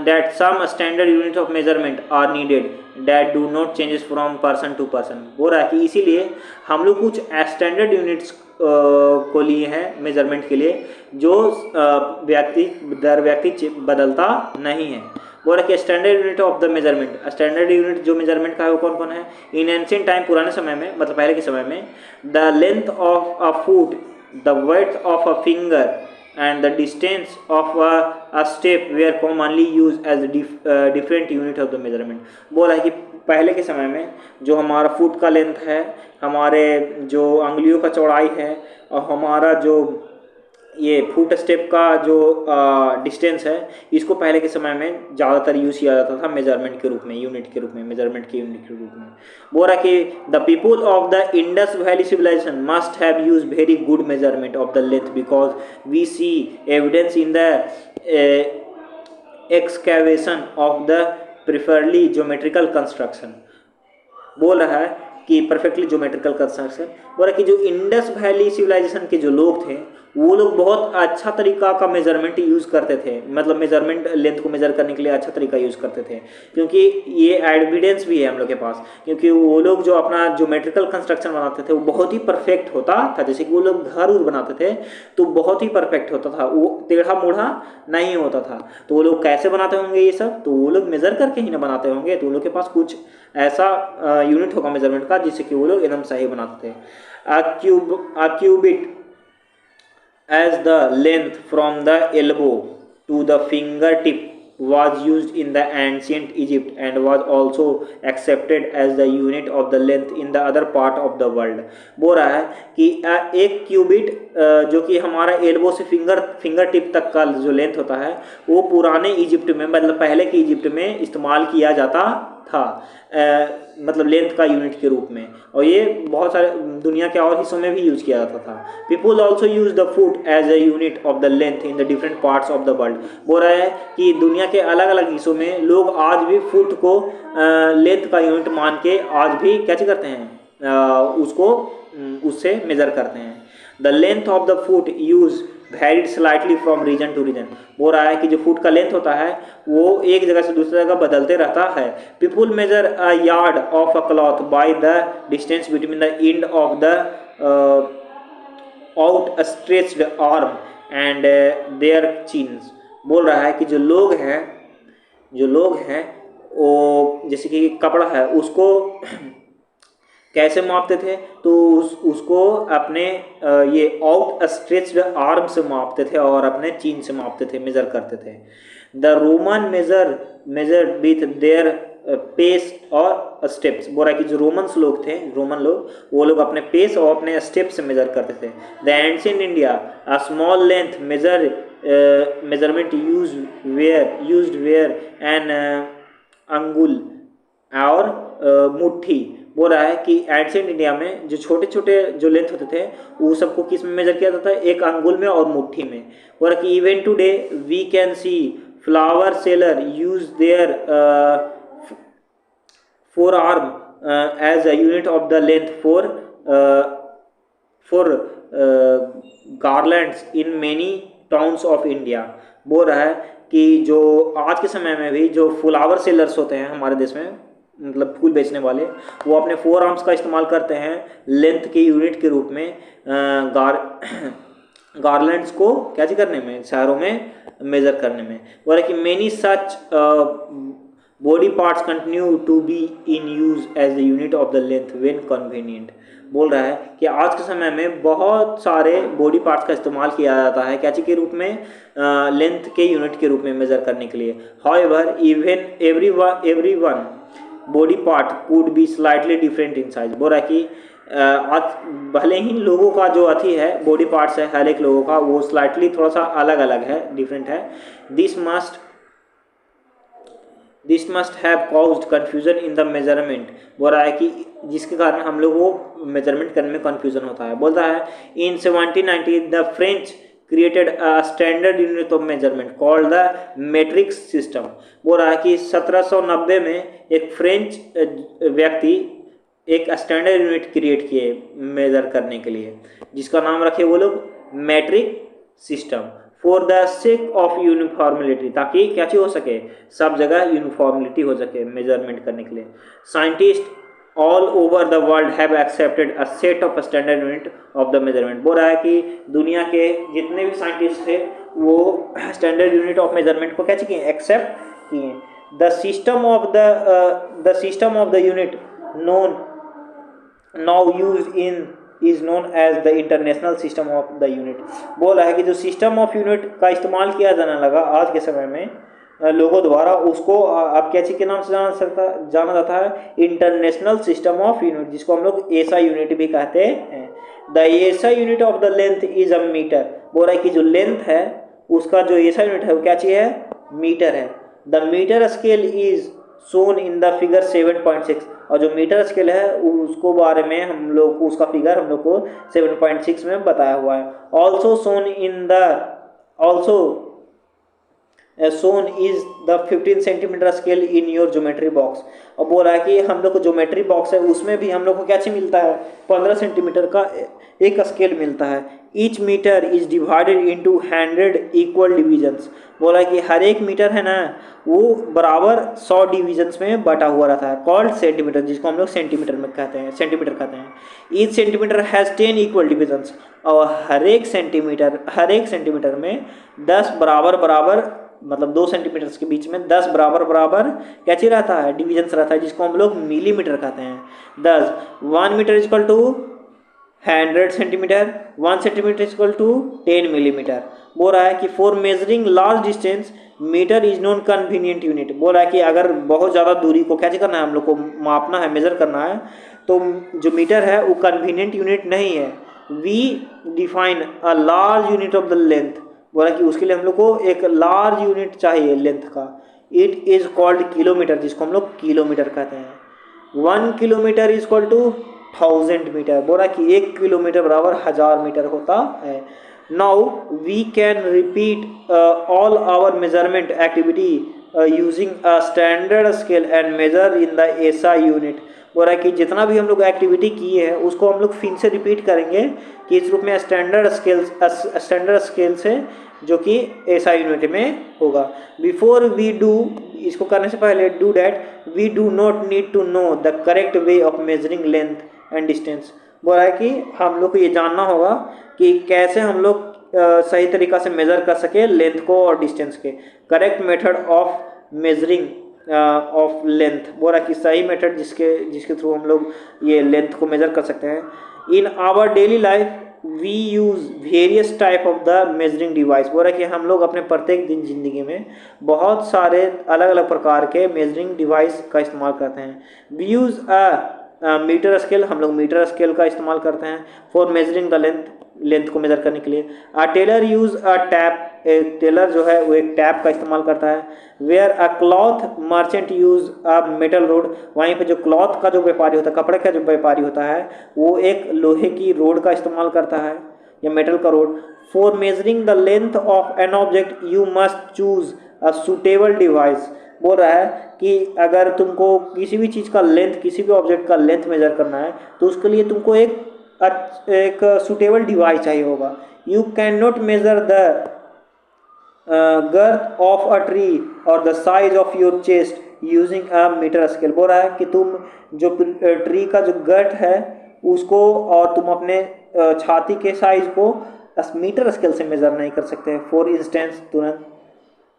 that some standard unit of measurement are needed that do not changes from person to person। बोल रहा है कि इसीलिए हम लोग कुछ स्टैंडर्ड यूनिट्स को लिए हैं मेजरमेंट के लिए जो व्यक्ति दर व्यक्ति बदलता नहीं है। बोल रहा है कि standard unit of the measurement, standard unit जो मेजरमेंट का है वो कौन कौन है। इन एंशिएंट टाइम, पुराने समय में मतलब पहले के समय में, the length of a foot, the width of a finger and the distance of a step were commonly used as different unit of the measurement। बोला है कि पहले के समय में जो हमारा फुट का लेंथ है, हमारे जो अंगुलियों का चौड़ाई है और हमारा जो ये फुट स्टेप का जो डिस्टेंस है, इसको पहले के समय में ज़्यादातर यूज़ किया जाता था मेजरमेंट के रूप में, यूनिट के रूप में, मेजरमेंट के यूनिट के रूप में। बोल रहा कि the people of the Indus valley civilisation must have use very good measurement of the length because we see evidence in the excavation of the perfectly geometrical construction. बोल रहा है कि परफेक्टली ज्योमेट्रिकल कंस्ट्रक्शन। बोल रहा कि जो इंडस वैली सिविलाइजेशन के जो लोग थे वो लोग बहुत अच्छा तरीका का मेजरमेंट यूज़ करते थे, मतलब मेजरमेंट लेंथ को मेजर करने के लिए अच्छा तरीका यूज़ करते थे, क्योंकि ये एविडेंस भी है हम लोग के पास, क्योंकि वो लोग जो अपना ज्योमेट्रिकल कंस्ट्रक्शन बनाते थे वो बहुत ही परफेक्ट होता था। जैसे कि वो लोग घर उर बनाते थे तो बहुत ही परफेक्ट होता था, वो टेढ़ा मोढ़ा नहीं होता था। तो वो लोग कैसे बनाते होंगे ये सब, तो वो लोग मेजर करके ही ना बनाते होंगे, तो वो लोग के पास कुछ ऐसा यूनिट होगा मेजरमेंट का जिससे कि वो लोग एकदम सही बनाते थे। a cubit as the length from the elbow to the fingertip was used in the ancient Egypt and was also accepted as the unit of the length in the other part of the world। बोल रहा है कि एक qubit जो कि हमारा elbow से finger tip तक का जो लेंथ होता है वो पुराने इजिप्ट में, मतलब पहले के इजिप्ट में इस्तेमाल किया जाता था, मतलब लेंथ का यूनिट के रूप में, और ये बहुत सारे दुनिया के और हिस्सों में भी यूज़ किया जाता था। People also use the foot as a unit of the length in the different parts of the world. बोल रहा है कि दुनिया के अलग अलग हिस्सों में लोग आज भी फुट को लेंथ का यूनिट मान के आज भी क्या करते हैं, उसको उससे मेजर करते हैं। The length of the foot use varied slightly from region to region. बोल रहा है कि जो फुट का लेंथ होता है वो एक जगह से दूसरी जगह बदलते रहता है। People measure a yard of a cloth by the distance between the end of the outstretched arm and their chins. बोल रहा है कि जो लोग हैं वो जैसे कि कपड़ा है उसको कैसे मापते थे, तो उसको अपने ये आउट स्ट्रेच्ड आर्म से मापते थे और अपने चीन से मापते थे, मेजर करते थे। The Roman measure with their pace और स्टेप्स। बोल रहा है कि जो रोमन लोग वो लोग अपने पेस और अपने स्टेप से मेजर करते थे। The ancient India a small length measurement used were an angul और मुट्ठी। बोल रहा है कि एंशिएंट इंडिया में जो छोटे छोटे जो लेंथ होते थे वो सबको किस में मेजर किया जाता है, एक अंगुल में और मुट्ठी में। बोल रहा है कि even today we can see flower seller use their forearm as a unit of the length for garlands in many towns of India। बोल रहा है कि जो आज के समय में भी जो फ्लावर सेलर्स होते हैं हमारे देश में, मतलब फूल बेचने वाले, वो अपने फोर आर्म्स का इस्तेमाल करते हैं लेंथ के यूनिट के रूप में गार्लैंड्स को क्या करने में, शहरों में मेजर करने में। बोल रहा है कि many such body parts continue to be in use as the unit of the length when convenient. बोल रहा है कि आज के समय में बहुत सारे बॉडी पार्ट्स का इस्तेमाल किया जाता है क्या के रूप में, लेंथ के यूनिट के रूप में मेजर करने के लिए। However even every one body part could be slightly different in size. बोल रहा है कि आज भले ही लोगों का जो अथी है बॉडी पार्ट्स है हर एक लोगों का वो स्लाइटली थोड़ा सा अलग अलग है, डिफरेंट है। This must have caused confusion in the measurement. बोल रहा है कि जिसके कारण हम लोग वो मेजरमेंट करने में कन्फ्यूजन होता है। बोलता है in 1790 the French created a standard unit of measurement called the metric system. बोल रहा है कि 1790 में एक फ्रेंच व्यक्ति एक स्टैंडर्ड यूनिट क्रिएट किए मेजर करने के लिए, जिसका नाम रखे वो लोग metric system. For the sake of uniformity, ताकि क्या चीज हो सके, सब जगह यूनिफॉर्मिलिटी हो सके मेजरमेंट करने के लिए। Scientist all over the world have accepted a set of standard unit of the measurement. बोल रहा है कि दुनिया के जितने भी साइंटिस्ट थे वो स्टैंडर्ड यूनिट ऑफ मेजरमेंट को क्या किए, एक्सेप्ट किए। The system of the unit known now use in is known as the international system of the unit. बोल रहा है कि जो सिस्टम ऑफ यूनिट का इस्तेमाल किया जाने लगा आज के समय में लोगों द्वारा, उसको अब क्या चीज के नाम से जाना जाता है, इंटरनेशनल सिस्टम ऑफ यूनिट, जिसको हम लोग एसआई यूनिट भी कहते हैं। The SI unit of the length is a metre. बोल रहा है कि जो लेंथ है उसका जो एसआई यूनिट है वो क्या चीज है, मीटर है। The metre scale is shown in the figure 7.6। और जो मीटर स्केल है उसको बारे में हम लोग को उसका फिगर हम लोग को 7.6 में बताया हुआ है। Also shown is the 15 centimetre scale in your geometry box. और बोल रहा है कि हम लोग को ज्योमेट्री बॉक्स है उसमें भी हम लोग को क्या चीज मिलता है, 15 सेंटीमीटर का एक स्केल मिलता है। Each metre is divided into 100 equal divisions. बोला कि हर एक मीटर है ना वो बराबर 100 डिविजन्स में बटा हुआ रहता है, कॉल्ड सेंटीमीटर, जिसको हम लोग सेंटीमीटर कहते हैं। Each centimetre has 10 equal divisions. और हर एक सेंटीमीटर में 10 बराबर मतलब 2 सेंटीमीटर के बीच में 10 बराबर क्या चीज रहता है, डिविजन्स रहता है, जिसको हम लोग मिलीमीटर कहते हैं। 10 1 metre equal to 100 centimetre, 1 centimetre equal to 10 millimetre. बोल रहा है कि for measuring large distance metre is non convenient unit. बोल रहा है कि अगर बहुत ज़्यादा दूरी को क्या करना है, हम लोग को मापना है, मेजर करना है, तो जो मीटर है वो कन्वीनियंट यूनिट नहीं है। We define a large unit of the length. बोला कि उसके लिए हम लोग को एक लार्ज यूनिट चाहिए लेंथ का। इट इज कॉल्ड किलोमीटर, जिसको हम लोग किलोमीटर कहते हैं। 1 kilometre is equal to 1000 metre. बोला कि 1 किलोमीटर बराबर 1000 मीटर होता है। Now we can repeat all our measurement activity using a standard scale and measure in the SI unit. बोल रहा है कि जितना भी हम लोग एक्टिविटी किए हैं उसको हम लोग फिर से रिपीट करेंगे कि इस रूप में स्टैंडर्ड स्केल से, जो कि एसआई यूनिट में होगा। बिफोर वी डू, इसको करने से पहले, do that we do not need to know the correct way of measuring length and distance. बोल रहा है कि हम लोग को ये जानना होगा कि कैसे हम लोग सही तरीका से मेज़र कर सके लेंथ को और डिस्टेंस के। Correct method of measuring of length, बोल रहा है कि सही मेथड जिसके थ्रू हम लोग ये लेंथ को मेज़र कर सकते हैं। In our daily life we use various type of the measuring device. बोल रहा है कि हम लोग अपने प्रत्येक दिन जिंदगी में बहुत सारे अलग अलग प्रकार के मेजरिंग डिवाइस का इस्तेमाल करते हैं। वी यूज़ मीटर स्केल, हम लोग मीटर स्केल का इस्तेमाल करते हैं फॉर मेजरिंग द लेंथ को मेजर करने के लिए। A tailor use a tape, एक टेलर जो है वो एक टैप का इस्तेमाल करता है। Where a cloth merchant use a metal rod, वहीं पे जो क्लॉथ का जो व्यापारी होता है, कपड़े का जो व्यापारी होता है, वो एक लोहे की रोड का इस्तेमाल करता है या मेटल का road. For measuring the length of an object you must choose a suitable device. बोल रहा है कि अगर तुमको किसी भी चीज़ का लेंथ, किसी भी ऑब्जेक्ट का लेंथ मेजर करना है तो उसके लिए तुमको एक सुटेबल डिवाइस चाहिए होगा। You can not measure the girth of a tree or the size of your chest using a metre scale. बोल रहा है कि तुम जो ट्री का जो गर्थ है उसको और तुम अपने छाती के साइज को मीटर स्केल से मेजर नहीं कर सकते। फॉर इंस्टेंस, तुरंत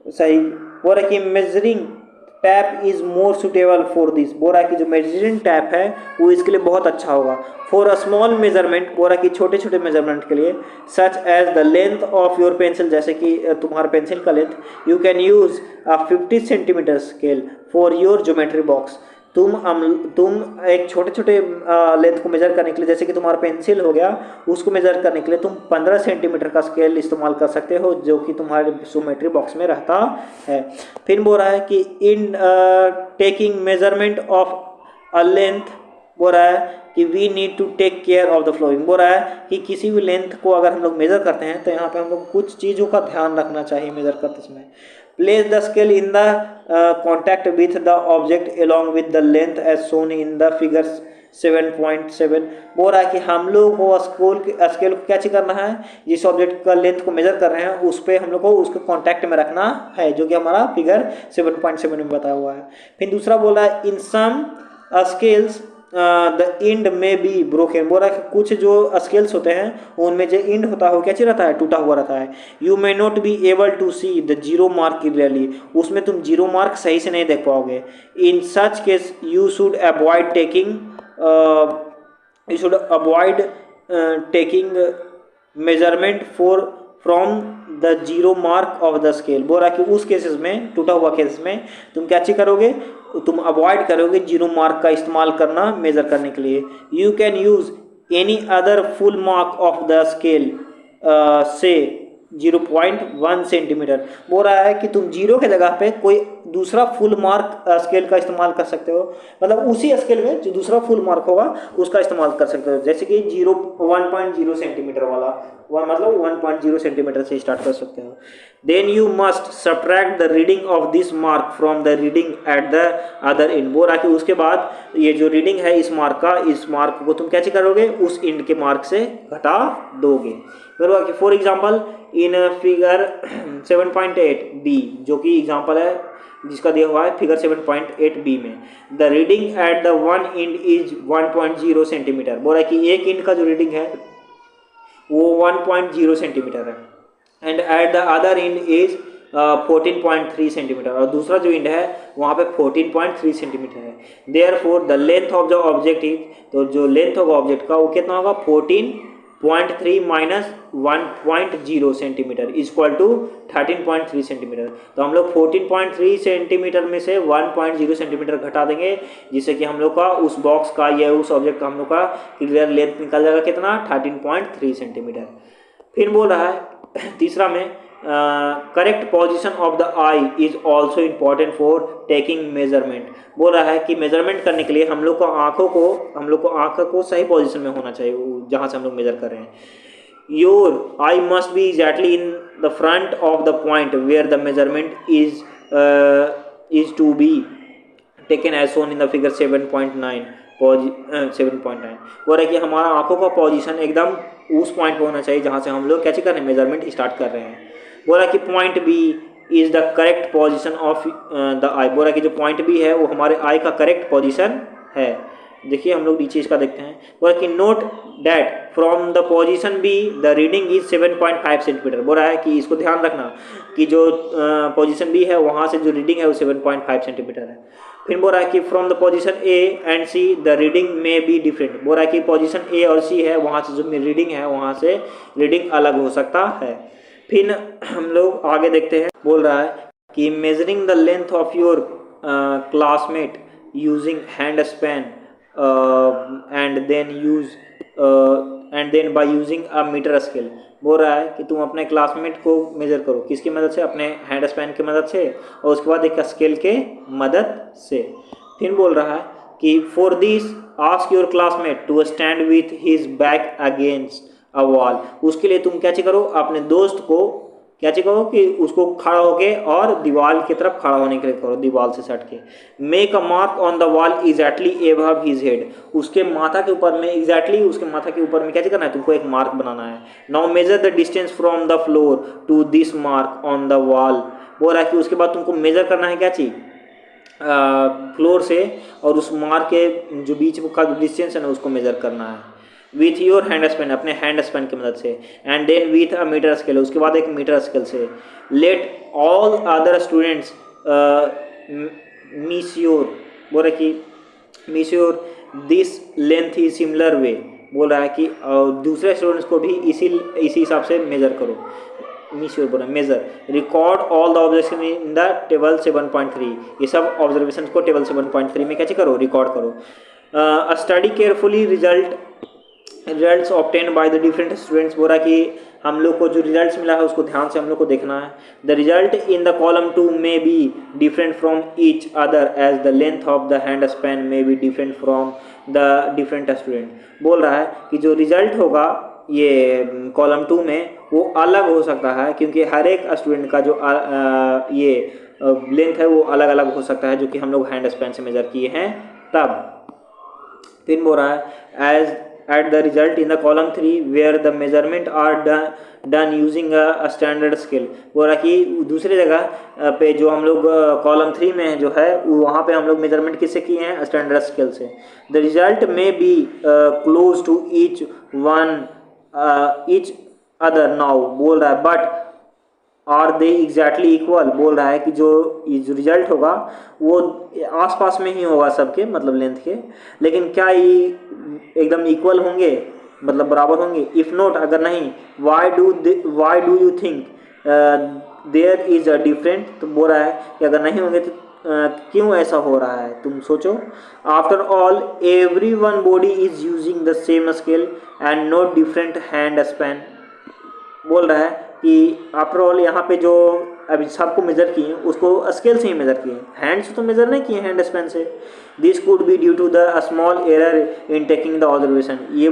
सही। बोल रहा है कि measuring tap is more suitable for this. बोल रहा है कि जो मेजरिंग टैप है वो इसके लिए बहुत अच्छा होगा। फॉर अ स्मॉल मेजरमेंट, बोल रहा है कि छोटे छोटे मेजरमेंट के लिए, such as the length of your pencil, जैसे कि तुम्हारे पेंसिल का length, you can use a 50 centimetre scale for your geometry box. तुम एक छोटे छोटे लेंथ को मेजर करने के लिए, जैसे कि तुम्हारा पेंसिल हो गया, उसको मेजर करने के लिए तुम 15 सेंटीमीटर का स्केल इस्तेमाल कर सकते हो, जो कि तुम्हारे ज्योमेट्री बॉक्स में रहता है। फिर बोल रहा है कि in taking measurement of a length, बोल रहा है कि we need to take care of the following. बोल रहा है कि किसी भी लेंथ को अगर हम लोग मेजर करते हैं तो यहाँ पे हम लोग कुछ चीज़ों का ध्यान रखना चाहिए मेजर करते समय। Place the scale in the contact with the object along with the length as shown in the figure 7.7। बोल रहा है कि हम लोग को स्केल को क्या चीज करना है, जिस ऑब्जेक्ट का लेंथ को मेजर कर रहे हैं उस पर हम लोग को उसके कॉन्टैक्ट में रखना है, जो कि हमारा फिगर 7.7 में बताया हुआ है। फिर दूसरा बोला है इन सम स्केल्स द इंड में बी ब्रोकन। बोल रहा है कि कुछ जो स्केल्स होते हैं उनमें जो इंड होता है वो क्या चीज रहता है, टूटा हुआ रहता है। You may not be able to see the zero mark clearly, उसमें तुम जीरो मार्क सही से नहीं देख पाओगे। In such case you should avoid taking measurement from the zero mark of the scale. बोल रहा है कि उस केसेस में, टूटा हुआ केसेस में, तुम क्या चीज करोगे, तुम अवॉइड करोगे जीरो मार्क का इस्तेमाल करना मेजर करने के लिए। You can use any other full mark of the scale से 0.1 सेंटीमीटर। बोल रहा है कि तुम जीरो के जगह पे कोई दूसरा फुल मार्क स्केल का इस्तेमाल कर सकते हो, मतलब उसी स्केल में जो दूसरा फुल मार्क होगा उसका इस्तेमाल कर सकते हो। जैसे कि 1.0 सेंटीमीटर वाला, मतलब 1.0 सेंटीमीटर से स्टार्ट कर सकते हो। Then you must subtract the reading of this mark from the reading at the other end. बोल रहा कि उसके बाद ये जो रीडिंग है इस मार्क को तुम क्या करोगे, उस एंड के मार्क से घटा दोगे। For example in figure 7.8 B, जो कि एग्जाम्पल है जिसका दिया हुआ है फिगर 7.8 बी में, the reading at the one end is 1.0 centimetre. बोल रहा है कि एक इंड का जो रीडिंग है वो 1.0 सेंटीमीटर है and at the other end is 14.3 centimetre, और दूसरा जो इंड है वहाँ पे 14.3 सेंटीमीटर है। Therefore the length of the object is, तो जो लेंथ होगा ऑब्जेक्ट का वो कितना होगा, 14.3 minus 1.0 centimetre is equal to 13.3 centimetre. तो हम लोग 14.3 सेंटीमीटर में से 1.0 सेंटीमीटर घटा देंगे, जिससे कि हम लोग का उस बॉक्स का या उस ऑब्जेक्ट का हम लोग का क्लियर लेंथ निकल जाएगा कितना, 13.3 सेंटीमीटर। फिर बोल रहा है तीसरा में correct position of the I is also important for taking measurement. बोल रहा है कि मेजरमेंट करने के लिए हम लोग को आँखों को सही पोजीशन में होना चाहिए जहाँ से हम लोग मेजर कर रहे हैं। Your eye must be exactly in the front of the point where the measurement is to be taken as shown in the figure 7.9। 7.9 बोल रहा है कि हमारा आंखों का पोजीशन एकदम उस पॉइंट पे होना चाहिए जहाँ से हम लोग क्या कर रहे हैं, मेजरमेंट स्टार्ट कर रहे हैं। बोल रहा है कि point B is the correct position of the eye. बोल रहा है कि जो पॉइंट बी है वो हमारे आई का करेक्ट पोजीशन है। देखिए हम लोग नीचे इसका देखते हैं। बोल रहा है कि note that from the position be the reading is 7.5 centimetre. बोल रहा है कि इसको ध्यान रखना कि जो पोजीशन बी है वहाँ से जो रीडिंग है वो 7.5 सेंटीमीटर है। फिर बोल रहा है कि from the position A and see the reading में बी डिफरेंट। बोल रहा है कि पोजीशन ए और सी है वहाँ से जो रीडिंग है वहाँ से रीडिंग अलग हो सकता है। फिर हम लोग आगे देखते हैं। बोल रहा है कि measuring the length of your classmate using hand span and then by using a metre scale. बोल रहा है कि तुम अपने क्लासमेट को मेजर करो, किसकी मदद से, अपने हैंड स्पैन की मदद से, और उसके बाद एक स्केल के मदद से। फिर बोल रहा है कि for this ask your classmate to stand with his back against a wall. उसके लिए तुम क्या करो, अपने दोस्त को क्या करो कि उसको खड़ा होके और दीवार की तरफ खड़ा होने के लिए करो, दीवार से सट के। Make a mark on the wall exactly above his head. उसके माथा के ऊपर में एग्जैक्टली उसके माथा के ऊपर में क्या करना है, तुमको एक मार्क बनाना है। Now measure the distance from the floor to this mark on the wall. बोल रहा है कि उसके बाद तुमको मेजर करना है क्या चीज़, फ्लोर से और उस मार्क के जो बीच का जो डिस्टेंस है ना उसको मेजर करना है विथ योर हैंड स्पेन, अपने हैंड स्पेन की मदद से। And then with a metre scale, उसके बाद एक मीटर स्केल से। Let all other students measure. बोल रहे कि measure this length is similar way. बोल रहा है कि दूसरे स्टूडेंट्स को भी इसी हिसाब से मेजर करो। मीश्योर बोल रहा है measure. Record all the observation in the table 7.3। ये सब ऑब्जर्वेशन को टेबल 7.3 में क्या करो, रिकॉर्ड करो। Study carefully results obtain by the different students. बोल रहा कि हम लोग को जो रिजल्ट्स मिला है उसको ध्यान से हम लोग को देखना है। The result in the column 2 may be different from each other as the length of the hand span may be different from the different student. बोल रहा है कि जो रिजल्ट होगा ये कॉलम 2 में वो अलग हो सकता है क्योंकि हर एक स्टूडेंट का जो ये लेंथ है वो अलग अलग हो सकता है जो कि हम लोग हैंड स्पैन से मेजर किए हैं तब। फिर बोल रहा है as at the result in the column 3 where the measurement are done using a standard scale। बोल रहा कि दूसरे जगह पे जो हम लोग कॉलम 3 में जो है वहाँ पे हम लोग मेजरमेंट किससे किए हैं, स्टैंडर्ड स्केल से। The result may be close to each other now. बोल रहा है but are they exactly equal. बोल रहा है कि जो रिजल्ट होगा वो आसपास में ही होगा सबके, मतलब लेंथ के, लेकिन क्या ये एकदम इक्वल होंगे, मतलब बराबर होंगे। इफ़ नॉट, अगर नहीं, why do you think there is a different. तो बोल रहा है कि अगर नहीं होंगे तो क्यों ऐसा हो रहा है, तुम सोचो। After all every one body is using the same scale and not different hand span. बोल रहा है कि आफ्टर ऑल यहाँ पे जो अभी सबको मेजर किए उसको स्केल से ही मेजर किए, हैंड से तो मेजर नहीं किए, हैंड स्पेन से। This could be due to the small error in taking the observation. ये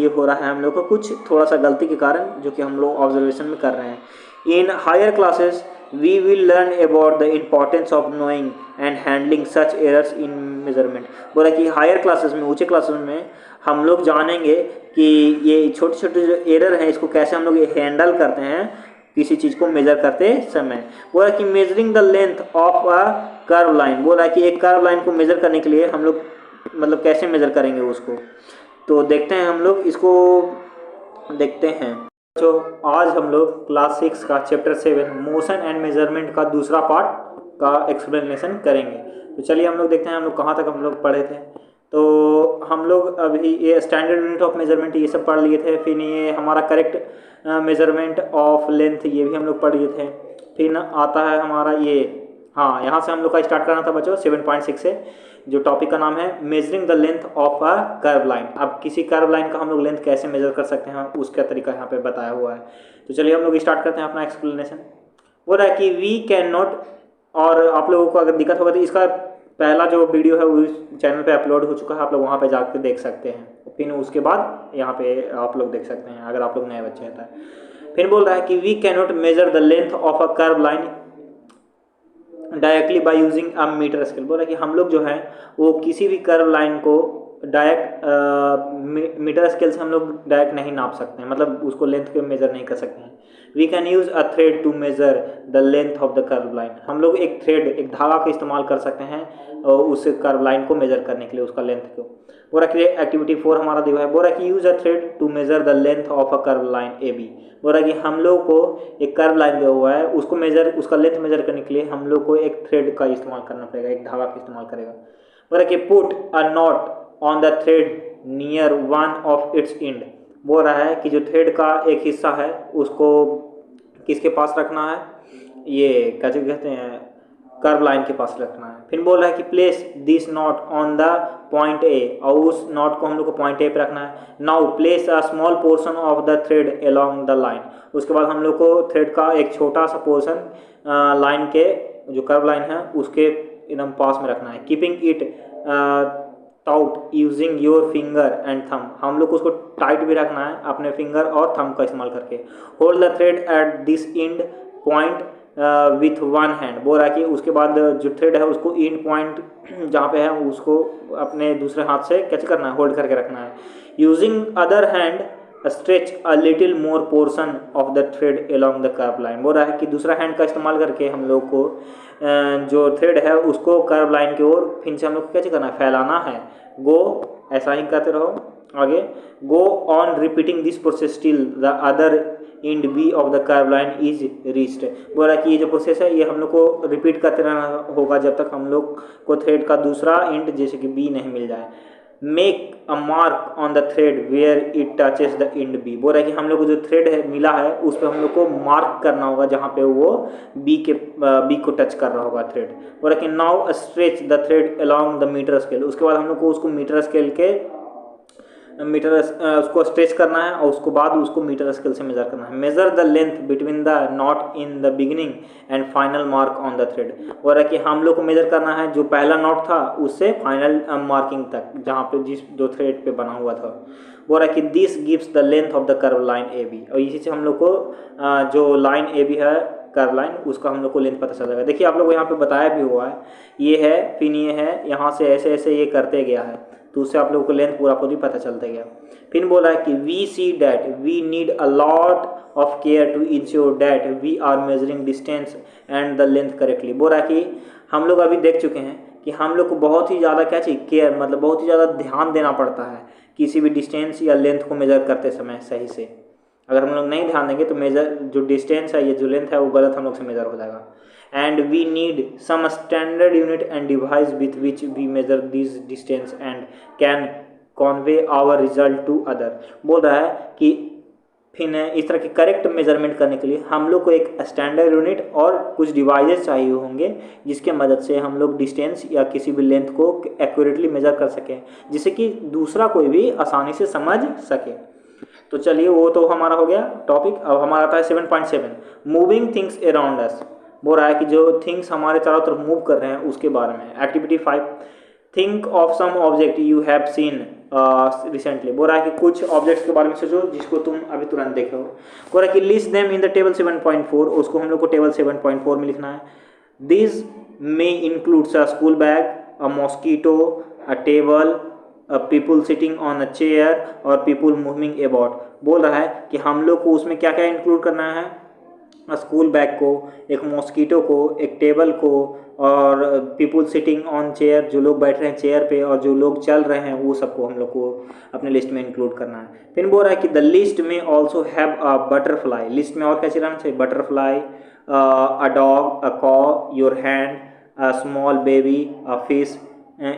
हो रहा है हम लोग को कुछ थोड़ा सा गलती के कारण जो कि हम लोग ऑब्जर्वेशन में कर रहे हैं। In higher classes we will learn about the importance of knowing and handling such errors in measurement. बोला कि हायर क्लासेस में, ऊंचे क्लासेस में हम लोग जानेंगे कि ये छोटे छोटे जो एरर हैं इसको कैसे हम लोग हैंडल करते हैं किसी चीज़ को मेजर करते समय। बोला कि measuring the length of a curve line. बोला कि एक कर्व लाइन को मेजर करने के लिए हम लोग मतलब कैसे मेजर करेंगे उसको, तो देखते हैं हम लोग इसको देखते हैं। तो आज हम लोग क्लास 6 का चैप्टर 7 मोशन एंड मेजरमेंट का दूसरा पार्ट का एक्सप्लेनेशन करेंगे। तो चलिए हम लोग देखते हैं हम लोग कहाँ तक हम लोग पढ़े थे। तो हम लोग अभी ये स्टैंडर्ड यूनिट ऑफ मेजरमेंट ये सब पढ़ लिए थे। फिर ये हमारा करेक्ट मेजरमेंट ऑफ लेंथ ये भी हम लोग पढ़ लिए थे। फिर आता है हमारा ये, हाँ यहाँ से हम लोग का स्टार्ट करना था बच्चों 7.6 से, जो टॉपिक का नाम है measuring the length of a curve line. अब किसी कर्व लाइन का हम लोग लेंथ कैसे मेजर कर सकते हैं उसका तरीका यहाँ पे बताया हुआ है। तो चलिए हम लोग स्टार्ट करते हैं अपना एक्सप्लेनेशन। बोल रहा है कि वी कैन नॉट, और आप लोगों को अगर दिक्कत होगा तो इसका पहला जो वीडियो है वो चैनल पे अपलोड हो चुका है, आप लोग वहाँ पे जाकर देख सकते हैं। फिर उसके बाद यहाँ पे आप लोग देख सकते हैं अगर आप लोग नए बच्चे हैं तो। फिर बोल रहा है कि we can not measure the length of a curve line directly by using a metre scale. बोल रहा है कि हम लोग जो है वो किसी भी कर्व लाइन को डायरेक्ट मीटर स्केल से हम लोग डायरेक्ट नहीं नाप सकते हैं, मतलब उसको लेंथ के मेजर नहीं कर सकते हैं। We can use a thread to measure the length of the curve line. हम लोग एक थ्रेड, एक धागा का इस्तेमाल कर सकते हैं उस कर्व लाइन को मेजर करने के लिए, उसका लेंथ को। बोला कि एक्टिविटी 4 हमारा दिया है, बोला कि use a thread to measure the length of a curve line A B. बोला कि हम लोग को एक कर्व लाइन दिया हुआ है, उसको मेजर, उसका लेंथ मेजर करने के लिए हम लोग को एक थ्रेड का इस्तेमाल करना पड़ेगा, एक धागा का इस्तेमाल करेगा। बोला कि put a not on the thread near one of its and. बोल रहा है कि जो थ्रेड का एक हिस्सा है उसको किसके पास रखना है, ये कैसे कहते हैं, कर्व लाइन के पास रखना है। फिर बोल रहा है कि place this not on the point A, और उस नॉट को हम लोग को पॉइंट ए पे रखना है। Now place a small portion of the thread along the line. उसके बाद हम लोग को थ्रेड का एक छोटा सा पोर्शन लाइन के, जो कर्व लाइन है उसके एकदम पास में रखना है। Keeping it taut using your finger and thumb. हम लोग को उसको टाइट भी रखना है अपने फिंगर और थंब का इस्तेमाल करके। Hold the thread at this and point with one hand. बोल रहा है कि उसके बाद जो थ्रेड है उसको एंड पॉइंट जहाँ पे है उसको अपने दूसरे हाथ से कैसे करना है, होल्ड करके रखना है। Using other hand stretch a little more portion of the thread along the curve line. बोल रहा है कि दूसरा हैंड का इस्तेमाल करके हम लोग को जो थ्रेड है उसको कर्व लाइन की ओर फिर से हम लोग को कैसे करना है, फैलाना है। गो, ऐसा ही करते रहो आगे। Go on repeating this process till the other end B of the curve line is reached. बोला कि ये जो प्रोसेस है ये हम लोग को रिपीट करते रहना होगा जब तक हम लोग को थ्रेड का दूसरा एंड जैसे कि बी नहीं मिल जाए। Make a mark on the thread where it touches the end B. बोल रहा है कि हम लोग को जो थ्रेड है मिला है उस पर हम लोग को मार्क करना होगा जहाँ पे वो बी को टच कर रहा होगा थ्रेड। बोल रहा है कि now stretch the thread along the metre scale. उसके बाद हम लोग को उसको मीटर स्केल के उसको स्ट्रेच करना है और उसको बाद उसको मीटर स्केल से मेजर करना है। Major the length between the not in the beginning and final mark on the thread. बोल रहा है कि हम लोग को मेजर करना है जो पहला नॉट था उससे फाइनल मार्किंग तक जहाँ पे जिस जो थ्रेड पे बना हुआ था। बोल रहा है कि this gives the length of the curve line A B. और इसी से हम लोग को जो लाइन ए बी है कर्व लाइन उसका हम लोग को लेंथ पता चल जाएगा। देखिए आप लोग को यहाँ पे बताया भी हुआ है, ये है फिर ये है, यहाँ से ऐसे ऐसे ये करते गया है तो उससे आप लोगों को लेंथ पूरा पूरी पता चलता गया। फिर बोला है कि we see that we need a lot of care to ensure that we are measuring distance and the length correctly. बोल रहा है कि हम लोग अभी देख चुके हैं कि हम लोग को बहुत ही ज़्यादा क्या चाहिए, केयर, मतलब बहुत ही ज़्यादा ध्यान देना पड़ता है किसी भी डिस्टेंस या लेंथ को मेजर करते समय सही से। अगर हम लोग नहीं ध्यान देंगे तो मेजर जो डिस्टेंस है, ये जो लेंथ है वो गलत हम लोग से मेजर हो जाएगा। And we need some standard unit and device with which we measure this distance and can convey our result to other. बोल रहा है कि फिर इस तरह के करेक्ट मेजरमेंट करने के लिए हम लोग को एक स्टैंडर्ड यूनिट और कुछ डिवाइसेस चाहिए होंगे जिसके मदद से हम लोग डिस्टेंस या किसी भी लेंथ को एक्यूरेटली मेजर कर सकें, जिससे कि दूसरा कोई भी आसानी से समझ सके। तो चलिए वो तो हमारा हो गया टॉपिक। अब हमारा आता है 7.7 मूविंग थिंग्स अराउंड अस। बोल रहा है कि जो थिंग्स हमारे चारों तरफ मूव कर रहे हैं उसके बारे में। Activity 5 think of some object you have seen recently. बोल रहा है कि कुछ ऑब्जेक्ट्स के बारे में सोचो जिसको तुम अभी तुरंत देखे हो। बोल रहा है कि list them in the table 7.4, उसको हम लोग को टेबल 7.4 में लिखना है। This may includes a school bag, a mosquito, a table, people sitting on a chair और पीपुल मूविंग अबाउट। बोल रहा है कि हम लोग को उसमें क्या क्या इंक्लूड करना है, स्कूल बैग को, एक मॉस्किटो को, एक टेबल को, और पीपुल सिटिंग ऑन चेयर, जो लोग बैठ रहे हैं चेयर पे, और जो लोग चल रहे हैं वो सबको हम लोग को अपने लिस्ट में इंक्लूड करना है। फिर बोल रहा है कि द लिस्ट में also have a butterfly. List में और कैसे रहना चाहिए, बटरफ्लाई, अ डॉग, अ कॉ, your hand, a small baby, a fish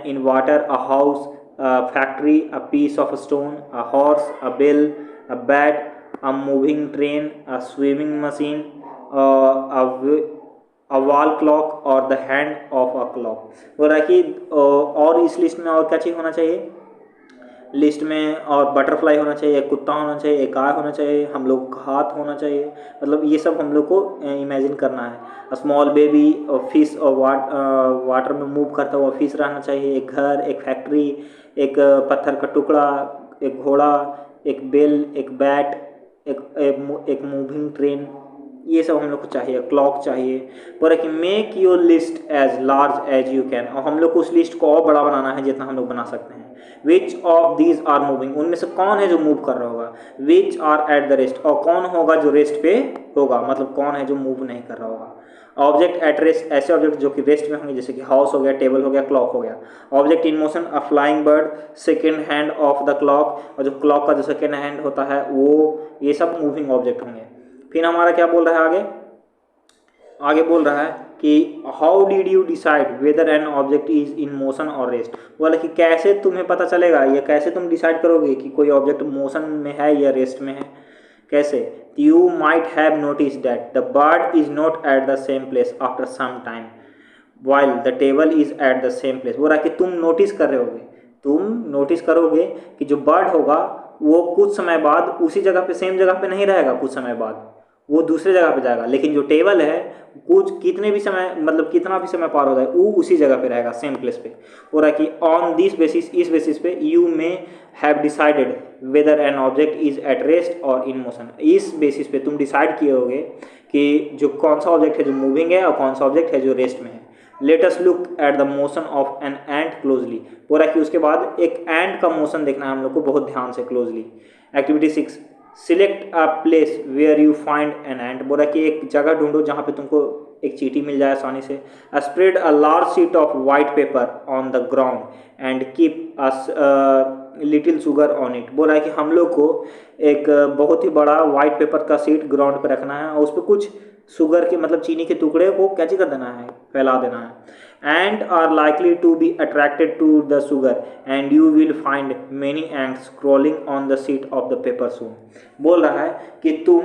in water, a house, a factory, a piece of stone, a horse, a bell, a bat, a moving train, a swimming machine, a wall clock or the hand of a clock। बोल रहा है कि और इस list में और क्या चीज़ होना चाहिए, लिस्ट में और बटरफ्लाई होना चाहिए, एक कुत्ता होना चाहिए, एक गाय होना चाहिए, हम लोग का हाथ होना चाहिए, मतलब ये सब हम लोग को इमेजिन करना है। स्मॉल बेबी, फिश और वाटर में मूव करता हुआ फिश रहना चाहिए, एक घर, एक फैक्ट्री, एक पत्थर का टुकड़ा, एक घोड़ा, एक बेल, एक बैट, एक मूविंग ट्रेन, ये सब हम लोग को चाहिए, क्लॉक चाहिए। बोला कि make your list as large as you can, और हम लोग को उस लिस्ट को और बड़ा बनाना है जितना हम लोग बना सकते हैं। Which of these are moving, उनमें से कौन है जो मूव कर रहा होगा। Which are at the rest, और कौन होगा जो रेस्ट पे होगा, मतलब कौन है जो मूव नहीं कर रहा होगा। ऑब्जेक्ट एट रेस्ट, ऐसे ऑब्जेक्ट जो कि रेस्ट में होंगे, जैसे कि हाउस हो गया, टेबल हो गया, क्लॉक हो गया। Object in motion, a flying bird, second hand of the clock, और जो क्लॉक का जो सेकेंड हैंड होता है वो, ये सब मूविंग ऑब्जेक्ट होंगे। फिर हमारा क्या बोल रहा है आगे, आगे बोल रहा है कि how did you decide whether an object is in motion और रेस्ट। बोला कि कैसे तुम्हें पता चलेगा, या कैसे तुम डिसाइड करोगे कि कोई ऑब्जेक्ट मोशन में है या रेस्ट में है। कैसे, you might have notice that the bird is not at the same place after some time while the table is at the same place. बोला कि तुम नोटिस कर रहे होगे, तुम नोटिस करोगे कि जो बर्ड होगा वो कुछ समय बाद उसी जगह पे, सेम जगह पे नहीं रहेगा, कुछ समय बाद वो दूसरे जगह पे जाएगा, लेकिन जो टेबल है कुछ कितने भी समय, मतलब कितना भी समय पार हो जाए, वो उसी जगह पे रहेगा, सेम प्लेस पे। हो रहा है कि ऑन दिस बेसिस, इस बेसिस पे you may have decided weather an object is at rest और इन मोशन। इस बेसिस पे तुम डिसाइड किए होगे कि जो कौन सा ऑब्जेक्ट है जो मूविंग है और कौन सा ऑब्जेक्ट है जो रेस्ट में है। Let us look at the motion of an ant closely. बोला कि उसके बाद एक एंट का मोशन देखना है हम लोग को बहुत ध्यान से, closely. Activity 6, select a place where you find an ant. बोला कि एक जगह ढूंढो जहाँ पे तुमको एक चींटी मिल जाए आसानी से। Spread a large sheet of white paper on the ground and keep a little sugar on it. बोला है कि हम लोग को एक बहुत ही बड़ा वाइट पेपर का शीट ग्राउंड पर रखना है और उस पर कुछ शुगर के, मतलब चीनी के टुकड़े को कैसे कर देना है, फैला देना है। And are likely to be attracted to the sugar and you will find many ants crawling on the sheet of the paper soon. बोल रहा है कि तुम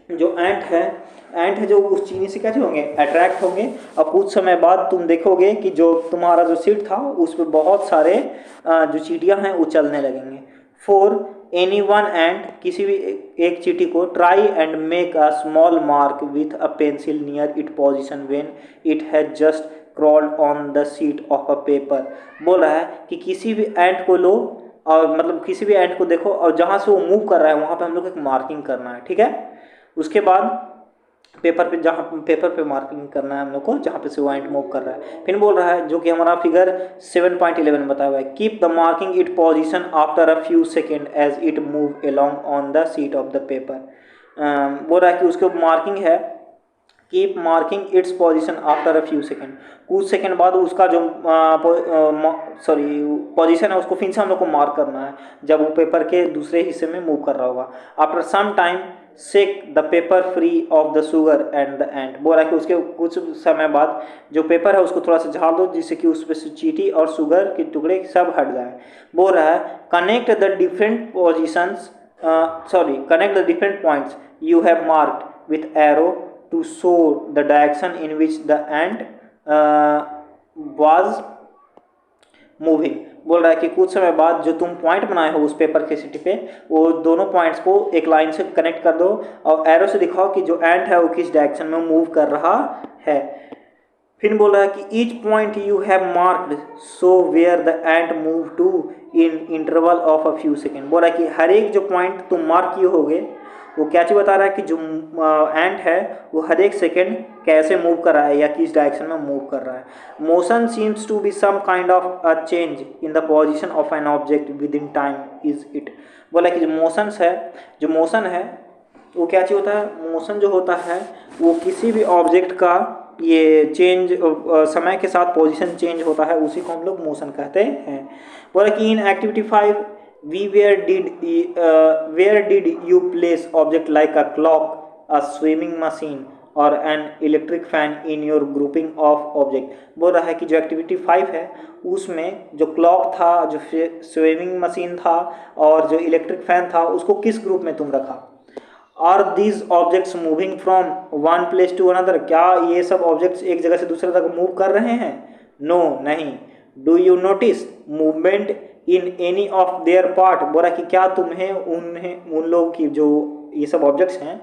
जो एंट है जो उस चीनी से कैसे होंगे, अट्रैक्ट होंगे, और कुछ समय बाद तुम देखोगे कि जो तुम्हारा जो सीट था उस पर बहुत सारे जो चींटियां हैं वो चलने लगेंगे। फॉर एनी वन एंट, किसी भी एक चींटी को, try and make a small mark with a pencil near it position when it has just crawled on the sheet of a paper. बोल रहा है कि किसी भी एंट को लो और मतलब किसी भी एंट को देखो और जहाँ से वो मूव कर रहा है वहाँ पे हम लोग एक मार्किंग करना है, ठीक है। उसके बाद पेपर पे, जहाँ पेपर पे मार्किंग करना है हम लोग को जहाँ पे से वो एंट मूव कर रहा है। फिर बोल रहा है जो कि हमारा फिगर 7.11 में बताया हुआ है, keep the marking it position after a few second as it move along on the sheet of the paper. बोल रहा है कि उसके मार्किंग है, keep marking its position after a few second, कुछ सेकेंड बाद उसका जो पोजीशन है उसको फिर से हम लोग को मार्क करना है जब वो पेपर के दूसरे हिस्से में मूव कर रहा होगा। After some time shake the paper free of the sugar and the ant. बोल रहा है कि उसके कुछ समय बाद जो पेपर है उसको थोड़ा सा झाड़ दो जिससे कि उस पर से चींटी और शुगर के टुकड़े सब हट जाए। बोल रहा है connect the different positions, connect the different points you have marked with arrow to show the direction in which the ant was moving। बोल रहा है कि कुछ समय बाद जो तुम पॉइंट बनाए हो उस पेपर के शीट पे, वो दोनों पॉइंट्स को एक लाइन से कनेक्ट कर दो और एरो से दिखाओ कि जो एंट है वो किस डायरेक्शन में मूव कर रहा है। फिर बोल रहा है कि each point you have marked so where the ant move to in interval of a few second. बोल रहा है कि हर एक जो पॉइंट तुम मार्क किए होगे वो क्या चीज़ बता रहा है कि जो एंट है वो हर एक सेकेंड कैसे मूव कर रहा है या किस डायरेक्शन में मूव कर रहा है। Motion seems to be some kind of a change in the position of an object with in time is it. बोला कि जो मोशन है वो क्या चीज़ होता है, मोशन जो होता है वो किसी भी ऑब्जेक्ट का ये चेंज, समय के साथ पोजीशन चेंज होता है, उसी को हम लोग मोशन कहते हैं। बोला कि in activity 5 where did you place object like a clock, a swimming machine or an electric fan in your grouping of object. बोल रहा है कि जो एक्टिविटी 5 है उसमें जो क्लॉक था, जो स्विमिंग मशीन था और जो इलेक्ट्रिक फैन था उसको किस ग्रुप में तुम रखा। Are these objects moving from one place to another, क्या ये सब ऑब्जेक्ट्स एक जगह से दूसरे तक मूव कर रहे हैं। नो नहीं। Do you notice movement in any of their part. बोला कि क्या तुम्हें उन लोगों की जो ये सब ऑब्जेक्ट्स हैं,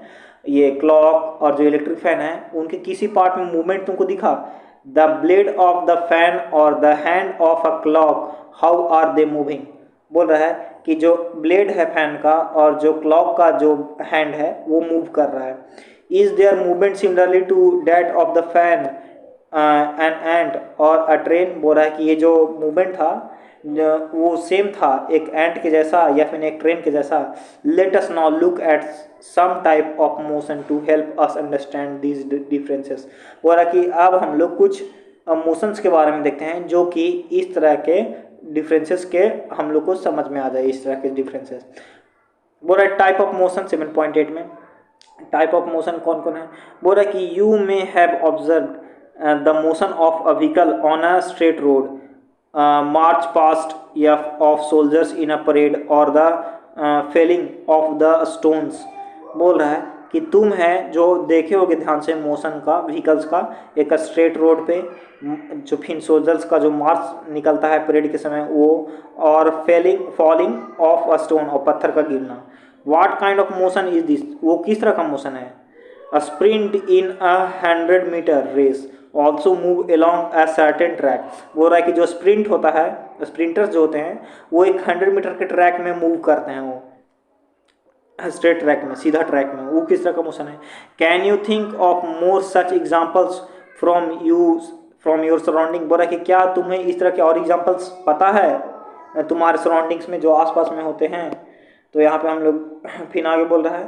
ये क्लॉक और जो इलेक्ट्रिक फैन है, उनके किसी पार्ट में मूवमेंट तुमको दिखा। The blade of the fan और the hand of a clock, how are they moving. बोल रहा है कि जो ब्लेड है फैन का और जो क्लॉक का जो हैंड है वो मूव कर रहा है। Is there movement similarly to that of the fan an ant और अ ट्रेन। बोल रहा है कि ये जो मूवमेंट था वो सेम था एक एंट के जैसा या फिर एक ट्रेन के जैसा। Let us now look at some type of motion to help us understand these differences. बोल रहा है कि अब हम लोग कुछ मोशंस के बारे में देखते हैं जो कि इस तरह के डिफरेंसेस के हम लोग को समझ में आ जाए, इस तरह के डिफरेंसेस। बोल रहा है टाइप ऑफ मोशन 7.8 में टाइप ऑफ मोशन कौन कौन है। बोल रहा है कि you may have observe the motion of a vehicle on a straight road, march past या of soldiers in a parade or the falling of the stones. बोल रहा है कि तुम है जो देखे होगे ध्यान से मोशन का व्हीकल्स का एक स्ट्रेट रोड पे, जो फिर सोल्जर्स का जो मार्च निकलता है परेड के समय वो, और फॉलिंग ऑफ अ स्टोन और पत्थर का गिरना। What kind of motion is this, वो किस तरह का मोशन है। A sprint in a 100 metre race also move along a certain track. बोल रहा है कि जो स्प्रिंट होता है, स्प्रिंटर्स जो होते हैं वो एक 100 मीटर के ट्रैक में मूव करते हैं, वो स्ट्रेट ट्रैक में, सीधा ट्रैक में, वो किस तरह का मोशन है। Can you think of more such examples from your surrounding. बोल रहा है कि क्या तुम्हें इस तरह के और एग्जाम्पल्स पता है तुम्हारे सराउंडिंग्स में जो आसपास में होते हैं। तो यहाँ पे हम लोग फिर आगे बोल रहा है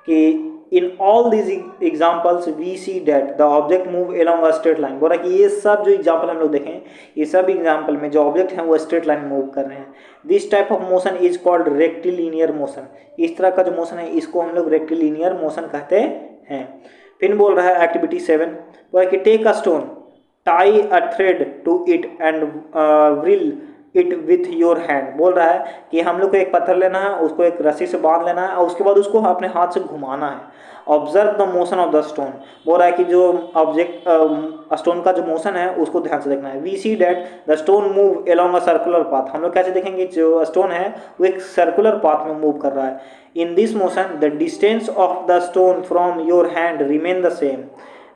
कि in all these examples we see that the object move along a straight line. बोल रहा है कि ये सब जो एग्जाम्पल हम लोग देखें, ये सब एग्जाम्पल में जो ऑब्जेक्ट हैं वो स्ट्रेट लाइन मूव कर रहे हैं। This type of motion is called rectilinear motion. इस तरह का जो मोशन है इसको हम लोग रेक्टिलिनियर मोशन कहते हैं। फिर बोल रहा है एक्टिविटी 7, बोल रहा है कि take a stone, tie a thread to it and whirl it with your hand. बोल रहा है कि हम लोग को एक पत्थर लेना है, उसको एक रस्सी से बांध लेना है और उसके बाद उसको अपने हाथ से घुमाना है। Observe the motion of the stone. बोल रहा है कि जो ऑब्जेक्ट स्टोन का जो मोशन है उसको ध्यान से देखना है। We see that the stone move along a circular path. हम लोग कैसे देखेंगे, जो स्टोन है वो एक सर्कुलर पाथ में मूव कर रहा है। In this motion the distance of the stone from your hand remain the same.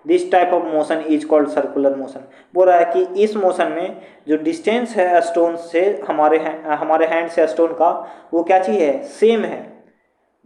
This type of motion is called circular motion. बोल रहा है कि इस मोशन में जो डिस्टेंस है स्टोन से हमारे हैंड से स्टोन का, वो क्या चीज़ है, सेम है।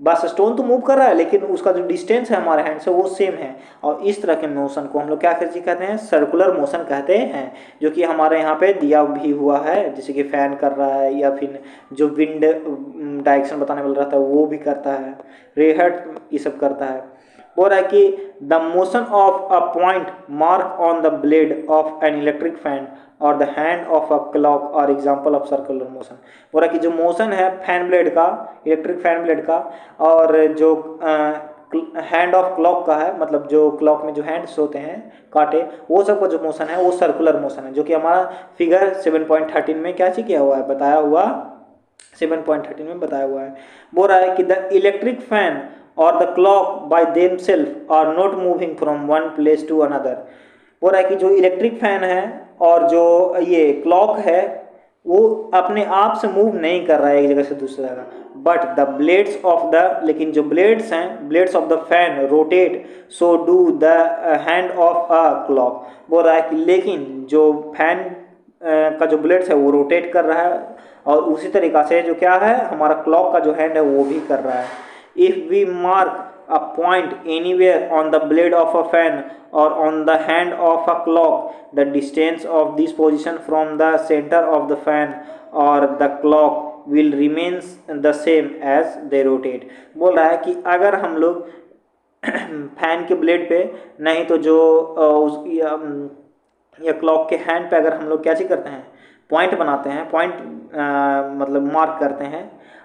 बस स्टोन तो मूव कर रहा है लेकिन उसका जो डिस्टेंस है हमारे हैंड से वो सेम है। और इस तरह के मोशन को हम लोग क्या कहते हैं, सर्कुलर मोशन कहते हैं। जो कि हमारे यहाँ पे दिया भी हुआ है, जैसे कि फैन कर रहा है या फिर जो विंड डायरेक्शन बताने वाला रहता है वो भी करता है, रेहट ये सब करता है। बोल रहा है कि the motion of a point mark on the blade of an electric fan और the hand of a clock are example of circular motion. बोल रहा है कि जो मोशन है फैन ब्लेड का, इलेक्ट्रिक फैन ब्लेड का, और जो हैंड ऑफ क्लॉक का है, मतलब जो क्लॉक में जो हैंड्स होते हैं कांटे, वो सब का जो मोशन है वो सर्कुलर मोशन है। जो कि हमारा फिगर 7.13 में क्या चीज किया हुआ है, बताया हुआ 7.13 में बताया हुआ है। बोल रहा है कि द इलेक्ट्रिक फैन और the clock by themselves are not moving from one place to another. बोल रहा है कि जो इलेक्ट्रिक फैन है और जो ये क्लॉक है वो अपने आप से मूव नहीं कर रहा है एक जगह से दूसरी जगह, but the blades of the, लेकिन जो ब्लेड्स हैं, blades of the fan rotate, so do the hand of a clock. बोल रहा है कि लेकिन जो फैन का जो ब्लेड्स है वो रोटेट कर रहा है और उसी तरीक़ा से जो क्या है हमारा क्लॉक का जो हैंड है वो भी कर रहा है। If we mark a point anywhere on the blade of a fan or on the hand of a clock, the distance of this position from the center of the fan or the clock will remain the same as they rotate। बोल रहा है कि अगर हम लोग fan के blade पे नहीं तो जो या क्लॉक के हैंड पे अगर हम लोग क्या चीज़ करते हैं, पॉइंट बनाते हैं, पॉइंट मतलब मार्क करते हैं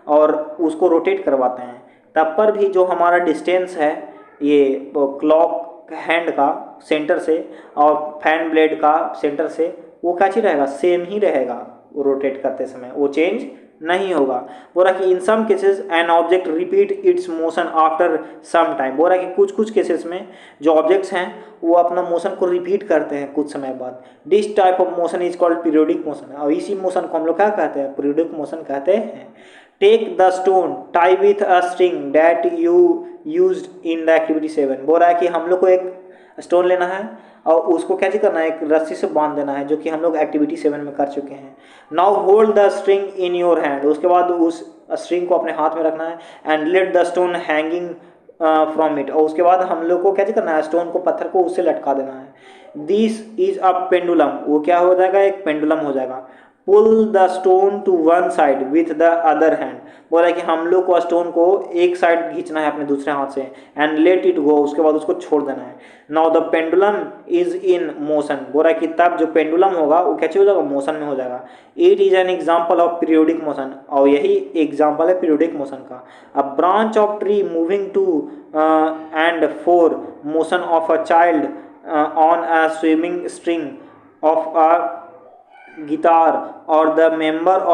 और उसको रोटेट करवाते हैं, तब पर भी जो हमारा डिस्टेंस है ये क्लॉक हैंड का सेंटर से और फैन ब्लेड का सेंटर से, वो क्या चीज रहेगा, सेम ही रहेगा। वो रोटेट करते समय वो चेंज नहीं होगा। बोल रहा कि in some cases an object repeat its motion after some time. बोल रहा है कि कुछ कुछ केसेस में जो ऑब्जेक्ट्स हैं वो अपना मोशन को रिपीट करते हैं कुछ समय बाद। This type of motion is called periodic motion. और इसी मोशन को हम लोग क्या कहते हैं, पीरियोडिक मोशन कहते हैं। Take the stone tie with a string that you used in the activity 7। बोल रहा है कि हम लोग को एक स्टोन लेना है और उसको क्या करना है, एक रस्सी से बांध देना है, जो कि हम लोग एक्टिविटी 7 में कर चुके हैं। Now hold the string in your hand. उसके बाद उस स्ट्रिंग को अपने हाथ में रखना है and let the stone hanging from it, और उसके बाद हम लोग को क्या करना है, स्टोन को, पत्थर को उससे लटका देना है। दिस इज अ पेंडुलम, वो क्या हो जाएगा, एक पेंडुलम हो जाएगा। Pull the stone to one side with the other hand, बोला कि हम लोग को स्टोन को एक साइड खींचना है अपने दूसरे हाथ से, एंड लेट इट गो, उसके बाद उसको छोड़ देना है। Now the pendulum is in motion, बोला कि तब जो पेंडुलम होगा वो कैसे हो जाएगा, मोशन में हो जाएगा। It is an example of periodic motion, और यही एग्जाम्पल है पीरियोडिक मोशन का। A branch of tree moving to and fro, motion of a child on a swimming string of a guitar, or the membrane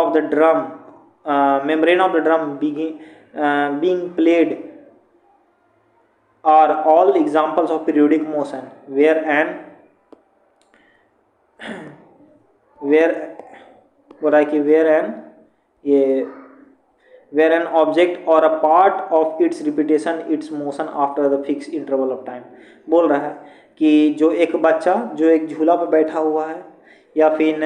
of the drum being played, are all examples of periodic motion where ये where an object or a part of its repetition its motion after the fixed interval of time। बोल रहा है कि जो एक बच्चा जो एक झूला पर बैठा हुआ है, या फिर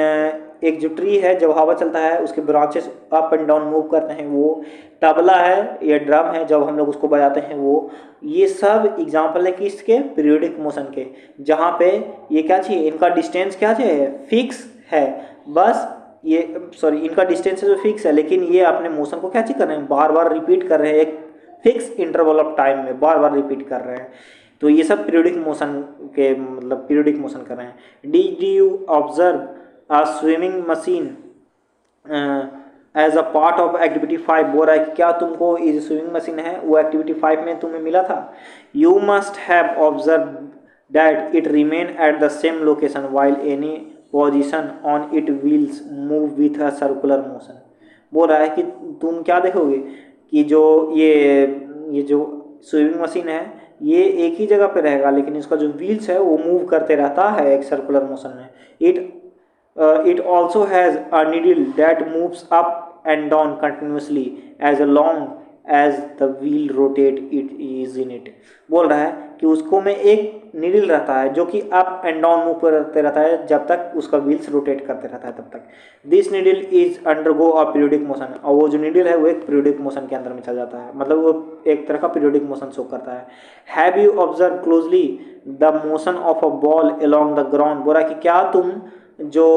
एक जो ट्री है, जब हवा चलता है उसके branches up and down move करते हैं, वो तबला है या ड्रम है जब हम लोग उसको बजाते हैं, वो ये सब एग्जाम्पल है किसके, पीरियोडिक मोशन के, जहाँ पे ये क्या चाहिए, इनका डिस्टेंस क्या चाहिए, फिक्स है, बस ये सॉरी इनका डिस्टेंस जो फिक्स है, लेकिन ये अपने मोशन को क्या चीज कर रहे हैं, बार बार रिपीट कर रहे हैं, एक फिक्स इंटरवल ऑफ टाइम में बार बार रिपीट कर रहे हैं। तो ये सब पीरियोडिक मोशन के मतलब पीरियोडिक मोशन कर रहे हैं। Did you observe a swimming machine as a part of activity 5, बोल रहा है कि क्या तुमको ये जो स्विमिंग मशीन है वो एक्टिविटी 5 में तुम्हें मिला था। You must have observe that it remain at the same location while any position on it wheels move with a circular motion. बोल रहा है कि तुम क्या देखोगे कि जो ये जो स्विमिंग मशीन है ये एक ही जगह पे रहेगा, लेकिन इसका जो व्हील्स है वो मूव करते रहता है एक सर्कुलर मोशन में। It also has a needle that moves up and down continuously as long as the wheel rotate it is in it. बोल रहा है कि उसको में एक नीडल रहता है जो कि अप एंड डाउन मूव करते रहता है जब तक उसका व्हील्स रोटेट करते रहता है तब तक। This needle is undergo a periodic motion, और वो जो नीडल है वो एक पीरियोडिक मोशन के अंदर में चल जाता है, मतलब वो एक तरह का पीरियोडिक मोशन शो करता है। Have you observe closely the motion of a ball along the ground, बोला कि क्या तुम जो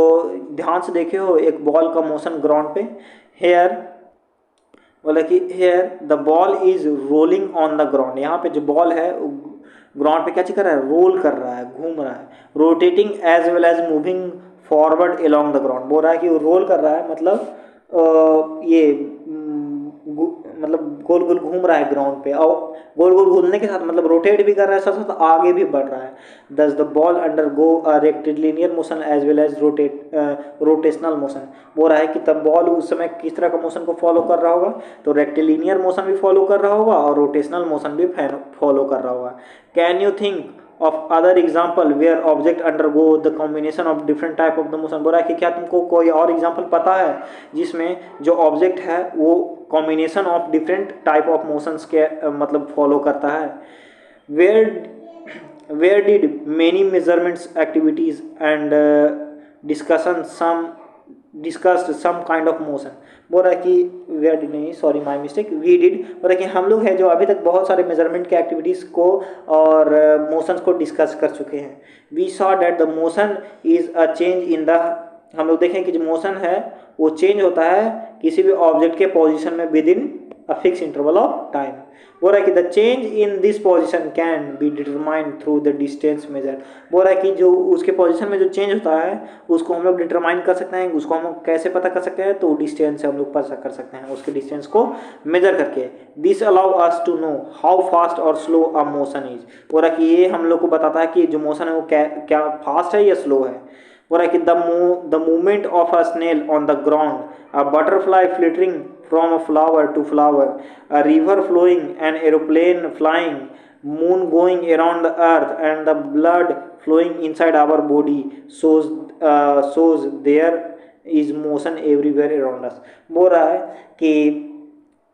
ध्यान से देखे हो एक बॉल का मोशन ग्राउंड पे। हेयर बोला कि here the ball is rolling on the ground, यहाँ पे जो बॉल है ग्राउंड पे क्या कर रहा है, रोल कर रहा है, घूम रहा है। Rotating as well as moving forward along the ground, बोल रहा है कि वो रोल कर रहा है, मतलब ये मतलब गोल गोल घूम रहा है ग्राउंड पे, और गोल गोल घूमने के साथ मतलब रोटेट भी कर रहा है, साथ साथ आगे भी बढ़ रहा है। Thus the ball undergo rectilinear motion as well as rotational motion. बोल रहा है कि तब बॉल उस समय किस तरह का मोशन को फॉलो कर रहा होगा, तो रेक्टिलिनियर मोशन भी फॉलो कर रहा होगा और रोटेशनल मोशन भी फॉलो कर रहा होगा। Can you think of other example where object undergo the combination of different type of the motion। बोला कि क्या तुमको कोई और एग्जाम्पल पता है जिसमें जो ऑब्जेक्ट है वो combination of different type of motions के मतलब फॉलो करता है। Where did many measurements activities and discussed some kind of motion. बोल रहा है कि वेयर डिड नहीं, sorry my mistake, we did. बोल रहा है कि हम लोग हैं जो अभी तक बहुत सारे मेजरमेंट के एक्टिविटीज़ को और मोशंस को डिस्कस कर चुके हैं। We saw that the motion is a change in the, हम लोग देखें कि जो मोशन है वो चेंज होता है किसी भी ऑब्जेक्ट के पोजिशन में with in a fix interval of time. बोल रहा है कि the change in this position can be determined through the distance measure. बोल रहा है कि जो उसके पोजीशन में जो चेंज होता है उसको हम लोग डिटरमाइन कर सकते हैं, उसको हम कैसे पता कर सकते हैं, तो डिस्टेंस से हम लोग पता कर सकते हैं, उसके डिस्टेंस को मेजर करके। This allow us to know how fast और स्लो अ मोशन इज। बोल रहा है कि ये हम लोग को बताता है कि जो मोशन है वो क्या फास्ट है या स्लो है। बोल रहा है कि the movement of a snail on the ground, a butterfly flittering from a flower to flower, a river flowing, an aeroplane flying, moon going around the earth, and the blood flowing inside our body shows there is motion everywhere around us। बोल रहा है कि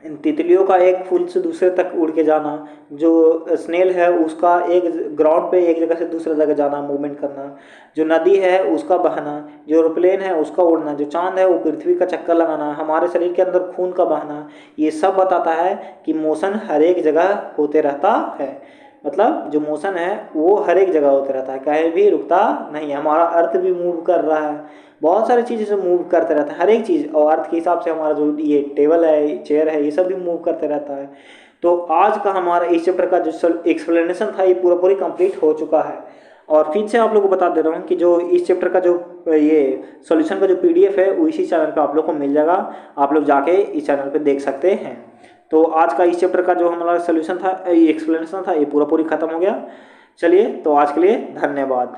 तितलियों का एक फूल से दूसरे तक उड़ के जाना, जो स्नेल है उसका एक ग्राउंड पे एक जगह से दूसरे जगह जाना, मूवमेंट करना, जो नदी है उसका बहना, जो एरोप्लेन है उसका उड़ना, जो चांद है वो पृथ्वी का चक्कर लगाना, हमारे शरीर के अंदर खून का बहना, ये सब बताता है कि मोशन हर एक जगह होते रहता है। मतलब जो मोशन है वो हर एक जगह होते रहता है, कहीं भी रुकता नहीं है। हमारा अर्थ भी मूव कर रहा है, बहुत सारी चीज़ें से मूव करते रहता है, हर एक चीज़, और अर्थ के हिसाब से हमारा जो ये टेबल है, चेयर है, ये सब भी मूव करते रहता है। तो आज का हमारा इस चैप्टर का जो एक्सप्लेनेशन था ये पूरा पूरी कंप्लीट हो चुका है। और फिर से आप लोगों को बता दे रहा हूँ कि जो इस चैप्टर का जो ये सॉल्यूशन का जो पीडीएफ है वो इसी चैनल पे आप लोग को मिल जाएगा, आप लोग जाके इस चैनल पे देख सकते हैं। तो आज का इस चैप्टर का जो हमारा सॉल्यूशन था, ये एक्सप्लेनेशन था, ये पूरा पूरी खत्म हो गया। चलिए, तो आज के लिए धन्यवाद।